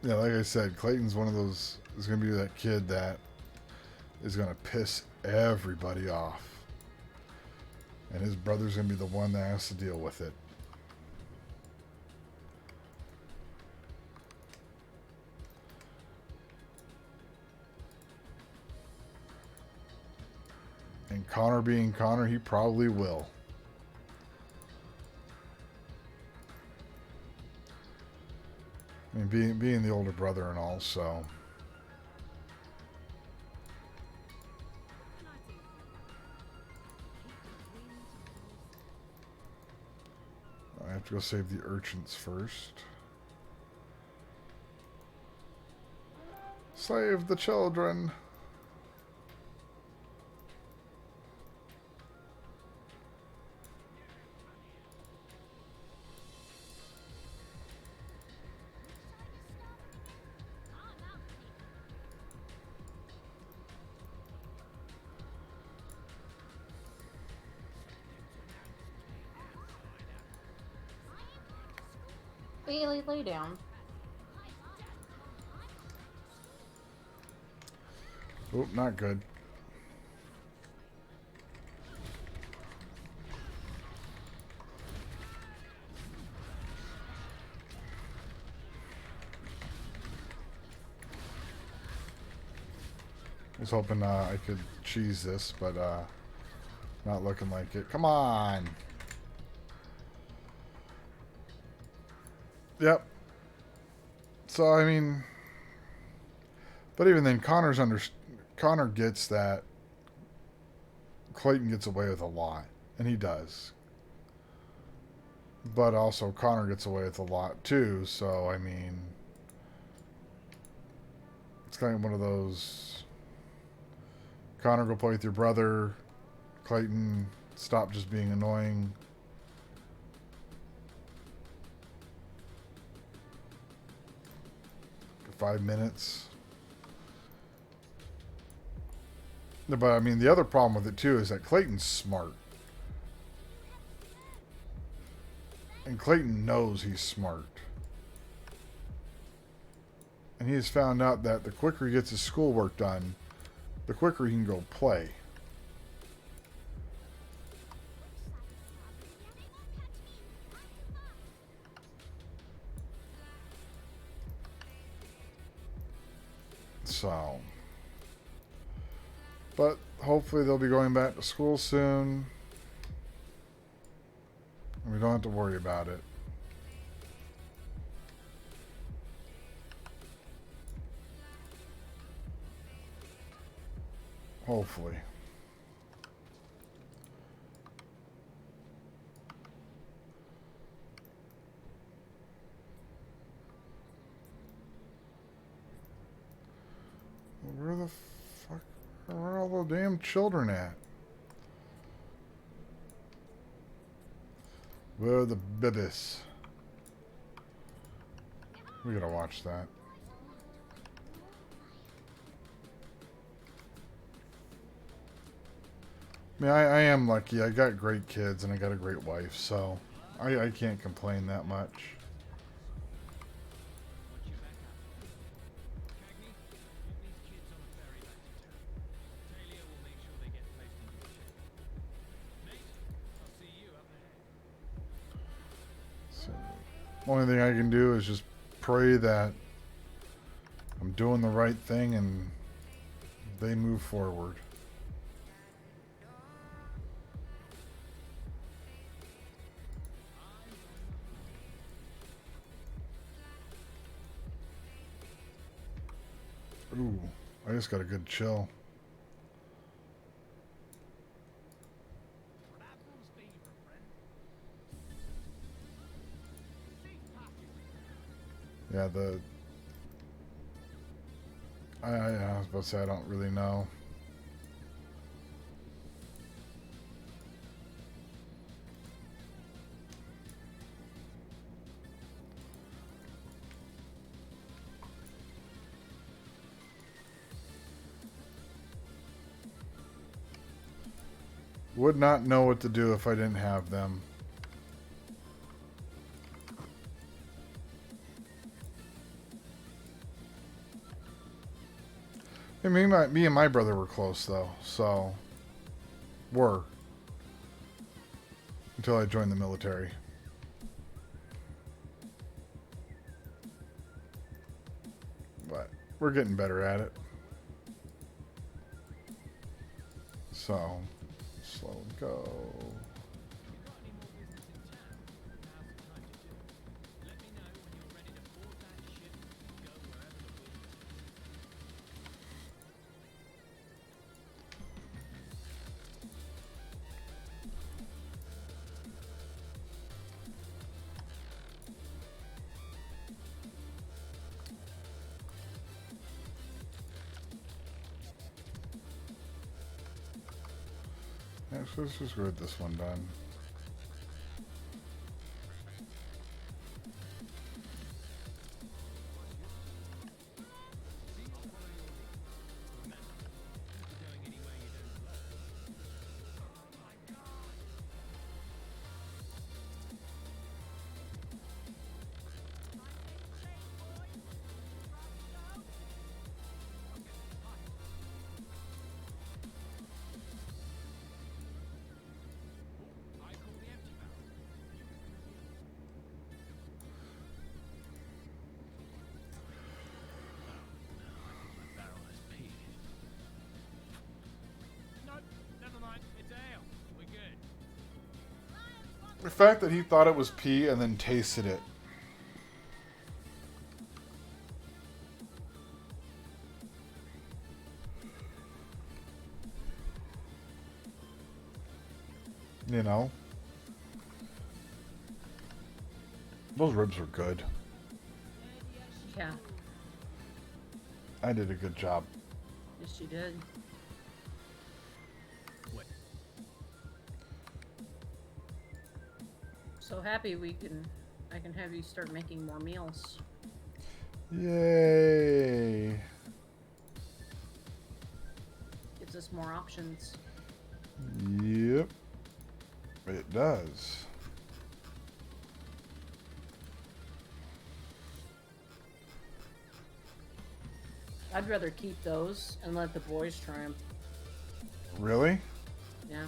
Yeah, like I said, Clayton's one of those, is going to be that kid that is going to piss everybody off. And his brother's going to be the one that has to deal with it. And Connor being Connor, he probably will. I mean, being the older brother and all, so. I have to go save the urchins first. Save the children. Bailey, lay down. Oh, not good. I was hoping I could cheese this, but not looking like it. Come on. Yep. So, I mean, but even then, Connor gets that Clayton gets away with a lot, and he does. But also, Connor gets away with a lot too. So, I mean, it's kind of one of those. Connor, go play with your brother. Clayton, stop just being annoying. For 5 minutes. But I mean, the other problem with it too is that Clayton's smart. And Clayton knows he's smart. And he has found out that the quicker he gets his schoolwork done, the quicker he can go play. So, but hopefully they'll be going back to school soon. And we don't have to worry about it. Hopefully. Where the fuck are all the damn children at? Where are the babies? We gotta watch that. I mean, I am lucky. I got great kids and I got a great wife, so I can't complain that much. So, only thing I can do is just pray that I'm doing the right thing and they move forward. Ooh, I just got a good chill. Yeah, I was about to say I don't really know. Would not know what to do if I didn't have them. I mean, me and my brother were close though, so were until I joined the military. But we're getting better at it. So, slow go. let's just go with this one done. The fact that he thought it was pee and then tasted it. You know? Those ribs were good. Yeah. I did a good job. Yes, you did. So happy I can have you start making more meals. Yay! Gives us more options. Yep. It does. I'd rather keep those and let the boys try them. Really? Yeah.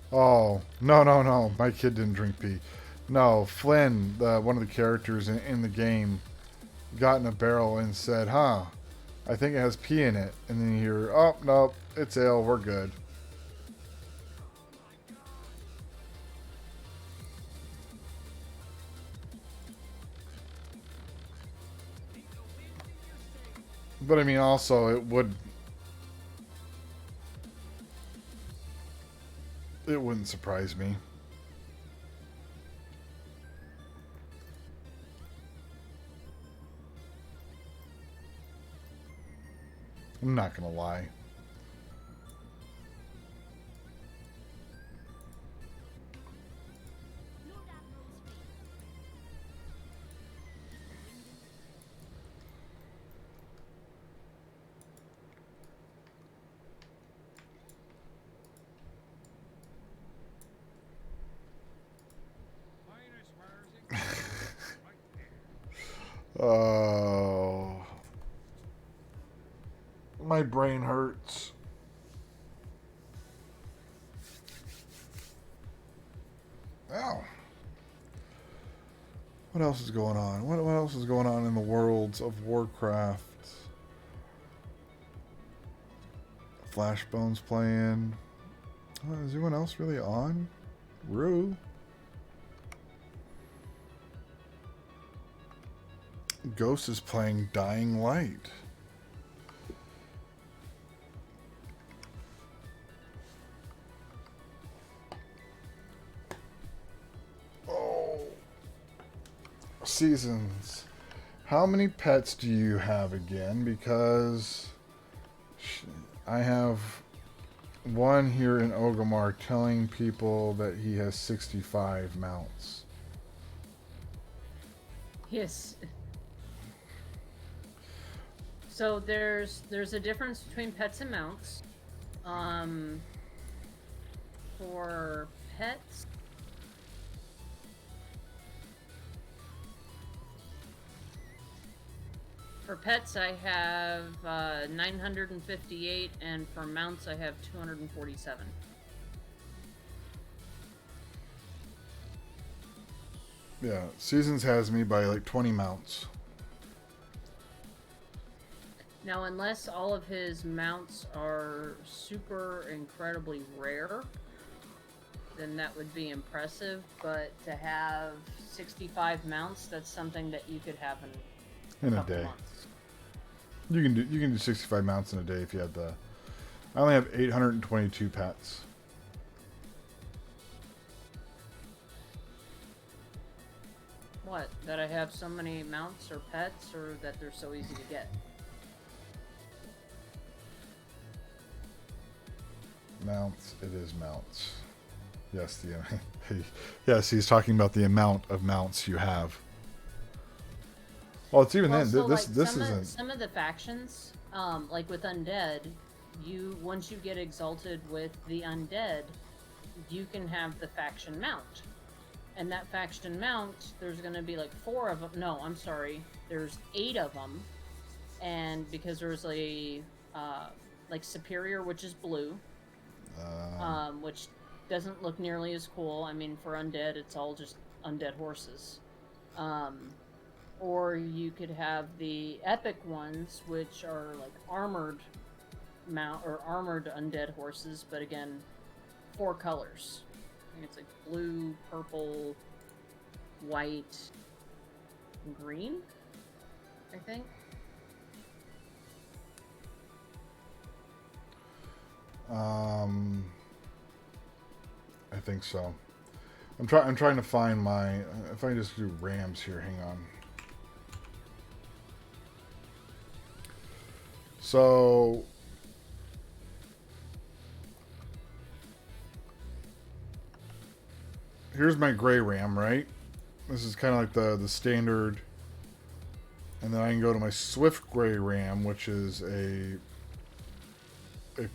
Oh, no, no, no. My kid didn't drink pee. No, Flynn, one of the characters in the game, got in a barrel and said, huh, I think it has pee in it. And then you hear, oh, nope, it's ale, we're good. But I mean, also, it wouldn't surprise me. I'm not gonna lie. Oh, my brain hurts. Ow. What else is going on? What else is going on in the worlds of Warcraft? Flashbone's playing. Is anyone else really on? Rue. Ghost is playing Dying Light. Oh. Seasons. How many pets do you have again? Because I have one here in Ogomar telling people that he has 65 mounts. Yes. So there's a difference between pets and mounts. For pets, I have 958, and for mounts I have 247. Yeah, Seasons has me by like 20 mounts. Now, unless all of his mounts are super incredibly rare, then that would be impressive. But to have 65 mounts, that's something that you could have in a day. Months. You can do 65 mounts in a day if you have the. I only have 822 pets. What? That I have so many mounts or pets, or that they're so easy to get? Mounts. It is mounts. Yes, yes, he's talking about the amount of mounts you have. Well, it's even Well, then. so This isn't. some of the factions, like with undead, once you get exalted with the undead, you can have the faction mount, and that faction mount, there's going to be like 4 of them. No, I'm sorry, there's 8 of them, and because there's a like superior, which is blue, which doesn't look nearly as cool. I mean, for undead, it's all just undead horses. Or you could have the epic ones, which are like armored mount or armored undead horses, but again, 4 colors. I think it's like blue, purple, white, and green, I think. I think so. I'm trying to find my. If I just do Rams here, hang on. So here's my gray Ram, right? This is kind of like the standard. And then I can go to my Swift Gray Ram, which is a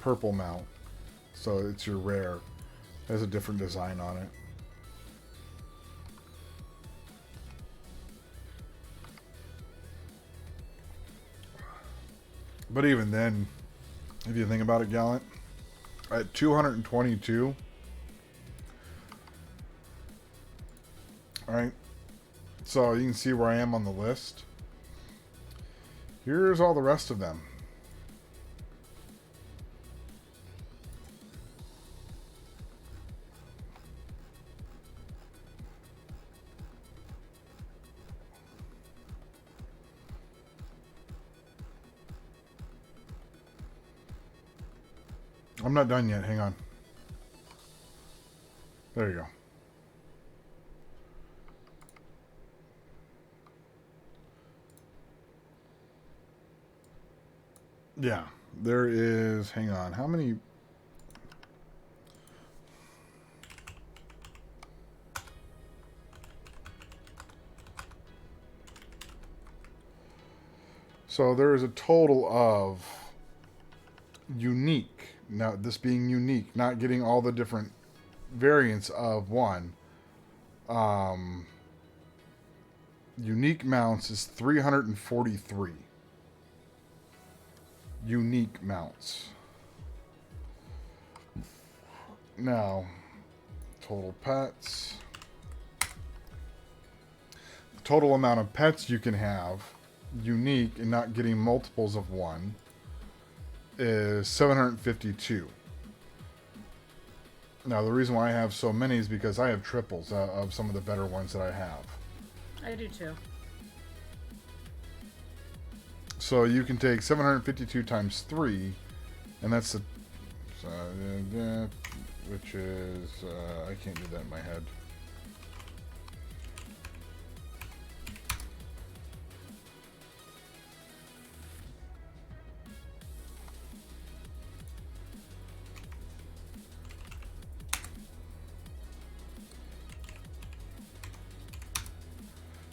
purple mount. So it's your rare. It has a different design on it. But even then, if you think about it, Gallant, at 222, all right, so you can see where I am on the list. Here's all the rest of them. I'm not done yet. Hang on. There you go. Yeah, there is. Hang on. How many? So there is a total of unique. Now, this being unique, not getting all the different variants of one. Unique mounts is 343. Unique mounts. Now, total pets. The total amount of pets you can have, unique and not getting multiples of one, is 752. Now, the reason why I have so many is because I have triples of some of the better ones that I have. I do too. So you can take 752 times 3, and that's the... which is... I can't do that in my head.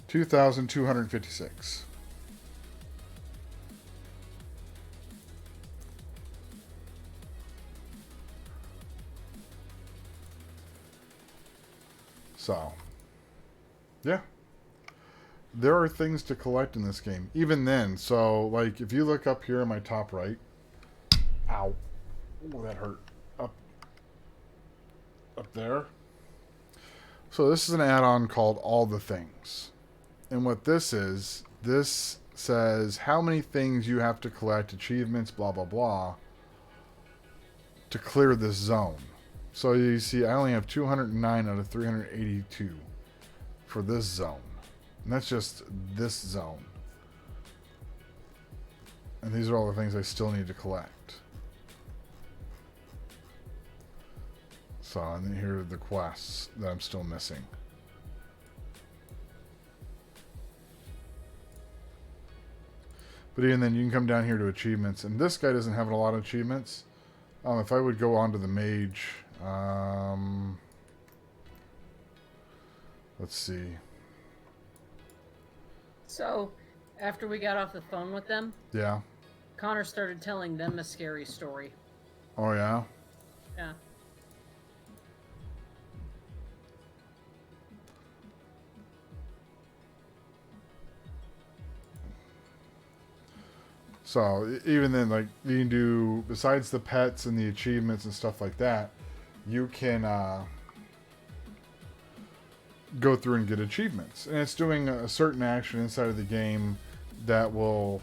$2,256. So, yeah. There are things to collect in this game. Even then, so, like, if you look up here in my top right... Ow. Oh, that hurt. Up there. So this is an add-on called All the Things. And what this says how many things you have to collect, achievements, blah, blah, blah, to clear this zone. So you see, I only have 209 out of 382 for this zone. And that's just this zone. And these are all the things I still need to collect. So, and then here are the quests that I'm still missing. But even then, you can come down here to achievements, and this guy doesn't have a lot of achievements. If I would go on to the mage, let's see. So, after we got off the phone with them, Yeah. Connor started telling them a scary story. Oh yeah. Yeah. So even then, like you can do besides the pets and the achievements and stuff like that, you can go through and get achievements, and it's doing a certain action inside of the game that will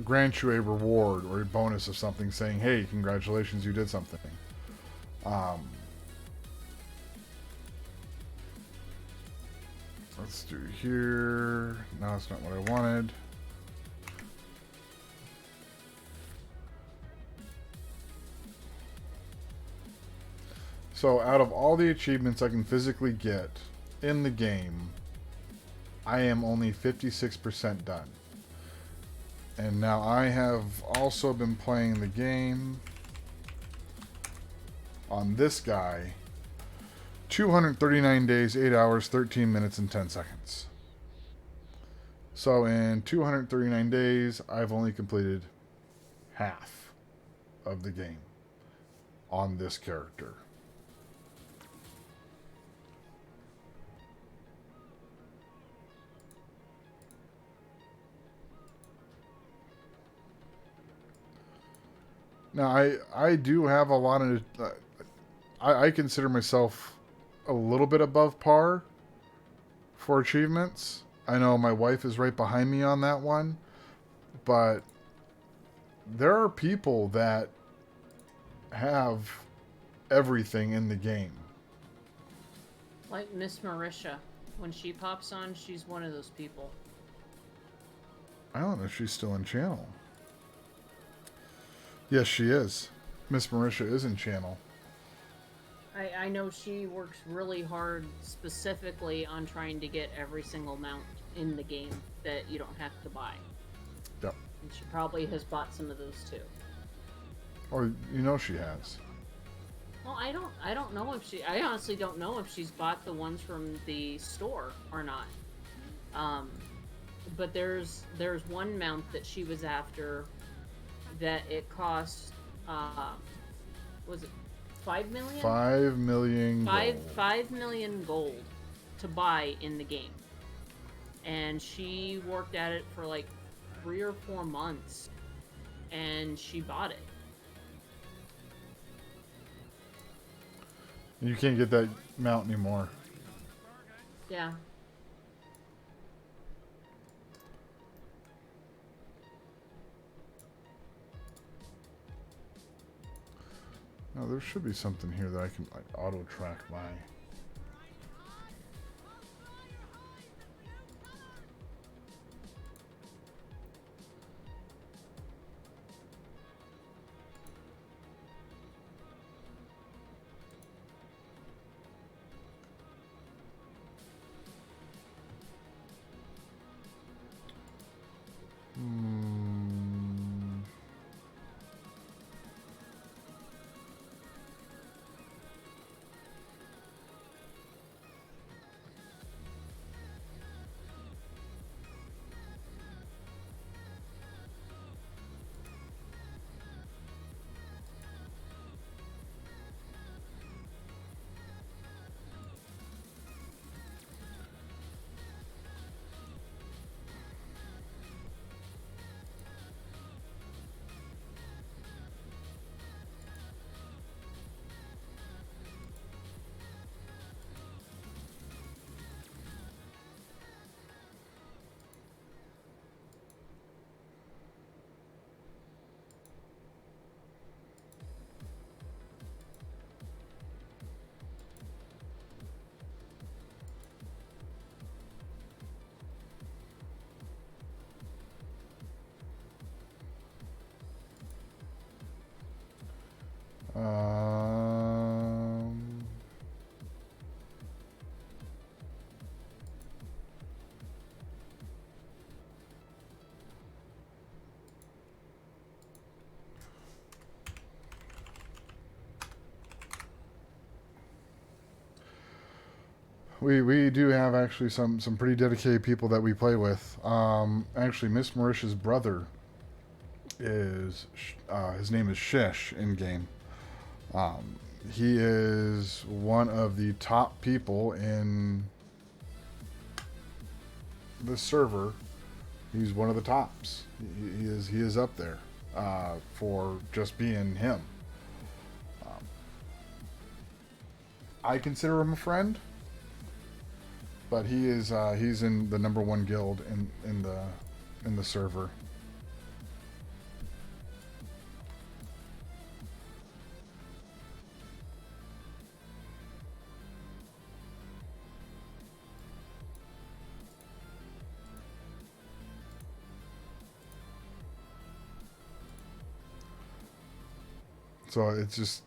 grant you a reward or a bonus of something, saying, "Hey, congratulations, you did something." Let's do here. No, that's not what I wanted. So out of all the achievements I can physically get in the game, I am only 56% done. And now I have also been playing the game on this guy 239 days, 8 hours, 13 minutes, and 10 seconds. So in 239 days, I've only completed half of the game on this character. Now, I do have a lot of... I consider myself a little bit above par for achievements. I know my wife is right behind me on that one. But there are people that have everything in the game. Like Miss Marisha. When she pops on, she's one of those people. I don't know if she's still in channel. Yes, she is. Miss Marisha is in channel. I know she works really hard specifically on trying to get every single mount in the game that you don't have to buy. Yep. And she probably has bought some of those too. Or you know she has. Well, I don't know if she... I honestly don't know if she's bought the ones from the store or not. But there's one mount that she was after that it cost, was it 5 million? 5 million gold. 5 million gold to buy in the game. And she worked at it for like 3 or 4 months. And she bought it. You can't get that mount anymore. Yeah. Now there should be something here that I can like auto track my. we do have actually some pretty dedicated people that we play with. Actually, Miss Marisha's brother is his name is Shish in game. Um, he is one of the top people in the server. He's one of the tops. He is up there for just being him. Um, I consider him a friend, but he's in the number one guild in the server. So it's just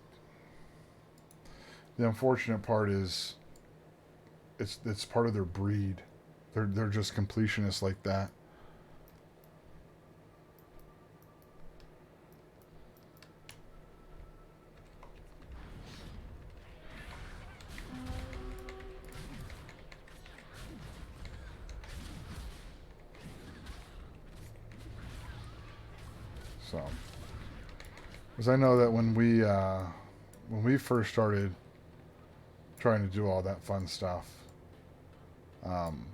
the unfortunate part is it's part of their breed. They're just completionists like that. So, because I know that when we first started trying to do all that fun stuff, um,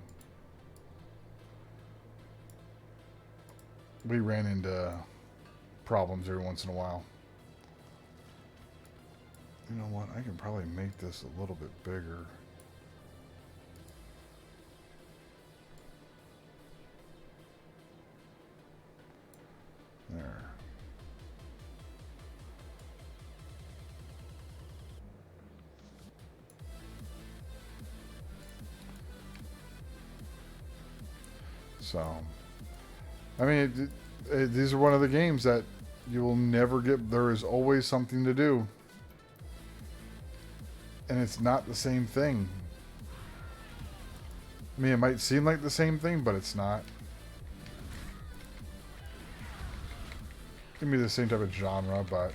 we ran into problems every once in a while. You know what? I can probably make this a little bit bigger. There. So, I mean, these are one of the games that you will never get. There is always something to do. And it's not the same thing. I mean, it might seem like the same thing, but it's not. Give me the same type of genre, but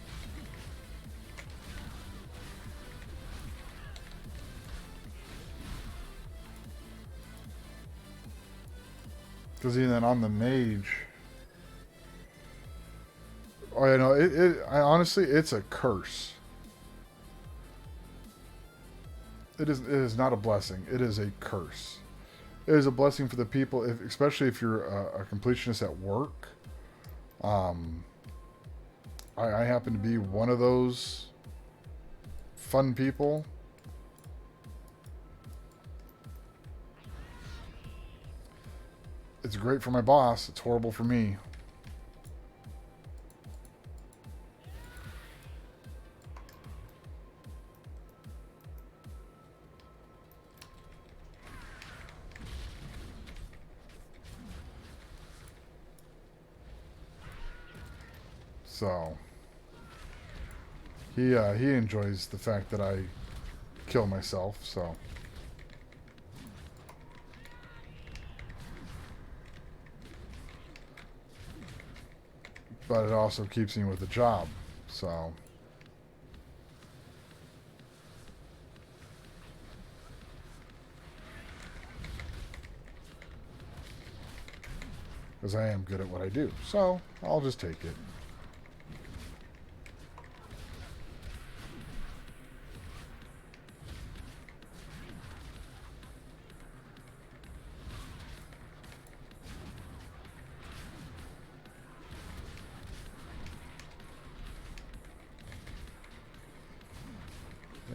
because even on the mage, oh, you know, I honestly, it's a curse. It is not a blessing. It is a curse. It is a blessing for the people, especially if you're a completionist at work. Um, I happen to be one of those fun people. It's great for my boss. It's horrible for me. So he enjoys the fact that I kill myself. So but it also keeps me with a job. So because I am good at what I do. So I'll just take it.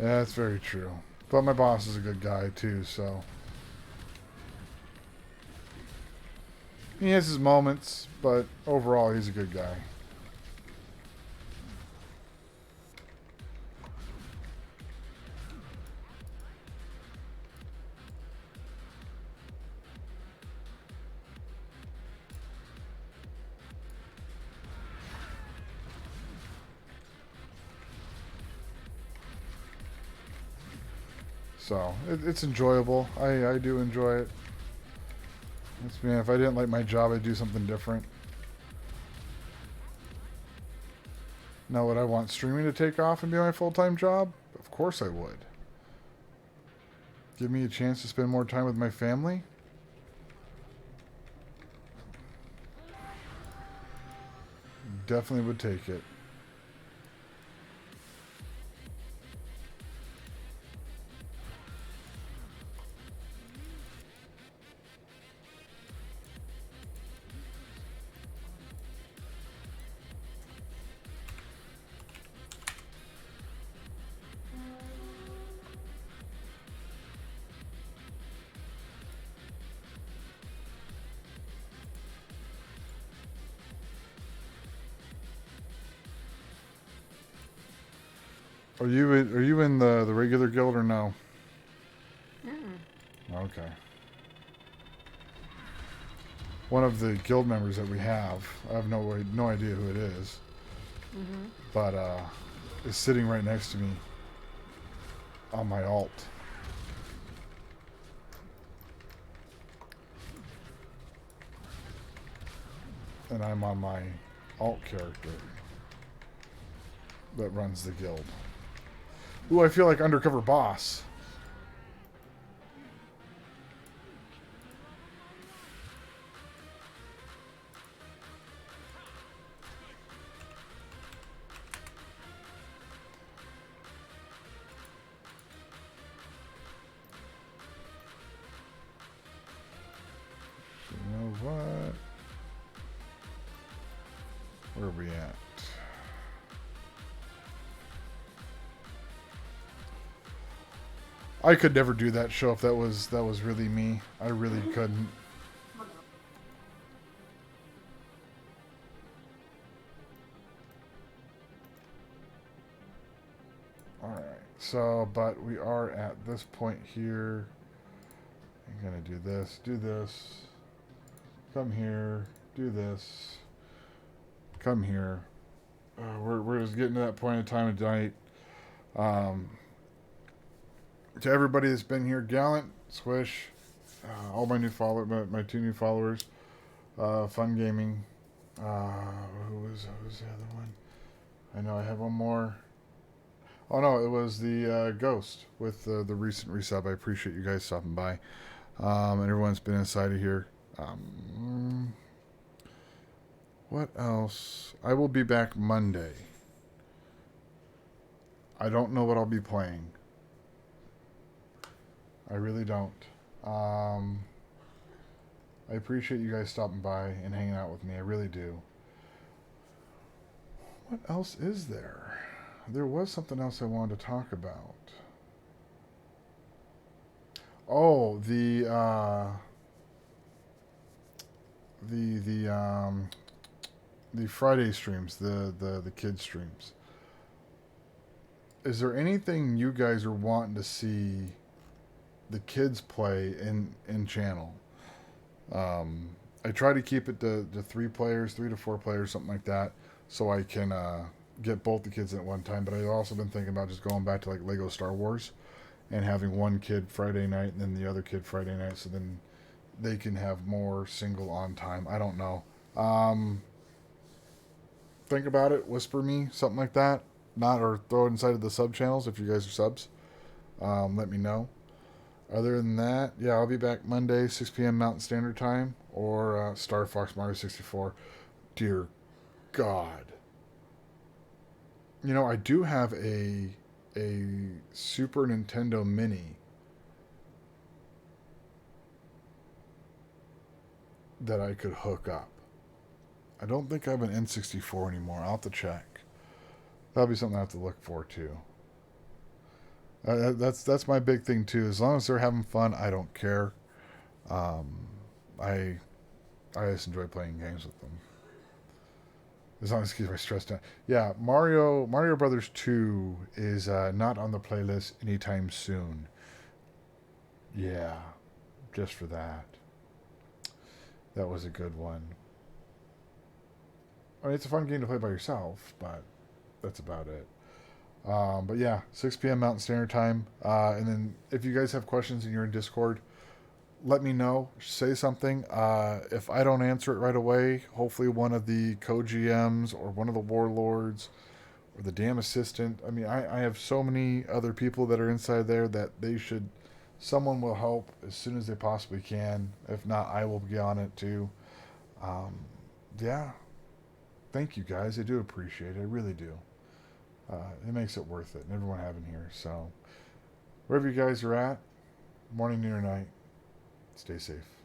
Yeah, that's very true. But my boss is a good guy too, so he has his moments, but overall he's a good guy. So it's enjoyable. I do enjoy it. It's, man, if I didn't like my job, I'd do something different. Now, would I want streaming to take off and be my full-time job? Of course I would. give me a chance to spend more time with my family, definitely would take it. Are you in the regular guild or no? Mm. Okay. One of the guild members that we have, I have no idea who it is, Mhm. but is sitting right next to me on my alt. And I'm on my alt character that runs the guild. Ooh, I feel like undercover boss. You know what? Where are we at? I could never do that show if that was really me. I really couldn't. Alright, so, but we are at this point here. I'm gonna do this, come here, do this, come here. We're just getting to that point in time of night. Um, to everybody that's been here, Gallant, Swish, all my new my two new followers, Fun Gaming. Who's the other one? I know I have one more. Oh no, it was the Ghost with the recent resub. I appreciate you guys stopping by. And everyone's been inside of here. What else? I will be back Monday. I don't know what I'll be playing. I really don't. I appreciate you guys stopping by and hanging out with me. I really do. What else is there? There was something else I wanted to talk about. Oh, the Friday streams, the kids streams. Is there anything you guys are wanting to see the kids play in channel? I try to keep it to 3 players, 3 to 4 players, something like that, so I can get both the kids in at one time. But I've also been thinking about just going back to like Lego Star Wars and having one kid Friday night and then the other kid Friday night, so then they can have more single on time. I don't know. Think about it. Whisper me something like that. Not or throw it inside of the sub channels if you guys are subs. Let me know. Other than that, yeah, I'll be back Monday, 6 p.m. Mountain Standard Time, or Star Fox Mario 64. Dear God. You know, I do have a Super Nintendo Mini that I could hook up. I don't think I have an N64 anymore. I'll have to check. That'll be something I have to look for too. That's my big thing too. As long as they're having fun, I don't care. Um, I I just enjoy playing games with them. As long as it keeps my stress down. Yeah, Mario Brothers 2 is not on the playlist anytime soon. Yeah, just for that. That was a good one. I mean, it's a fun game to play by yourself, but that's about it. But yeah, 6 p.m. Mountain Standard Time. And then if you guys have questions and you're in Discord, let me know. Say something. If I don't answer it right away, hopefully one of the co-GMs or one of the warlords or the damn assistant. I mean, I have so many other people that are inside there that they should someone will help as soon as they possibly can. If not, I will be on it too. Um, yeah, thank you guys. I do appreciate it. I really do. It makes it worth it, and everyone having here. So, wherever you guys are at, morning, noon, or night, stay safe.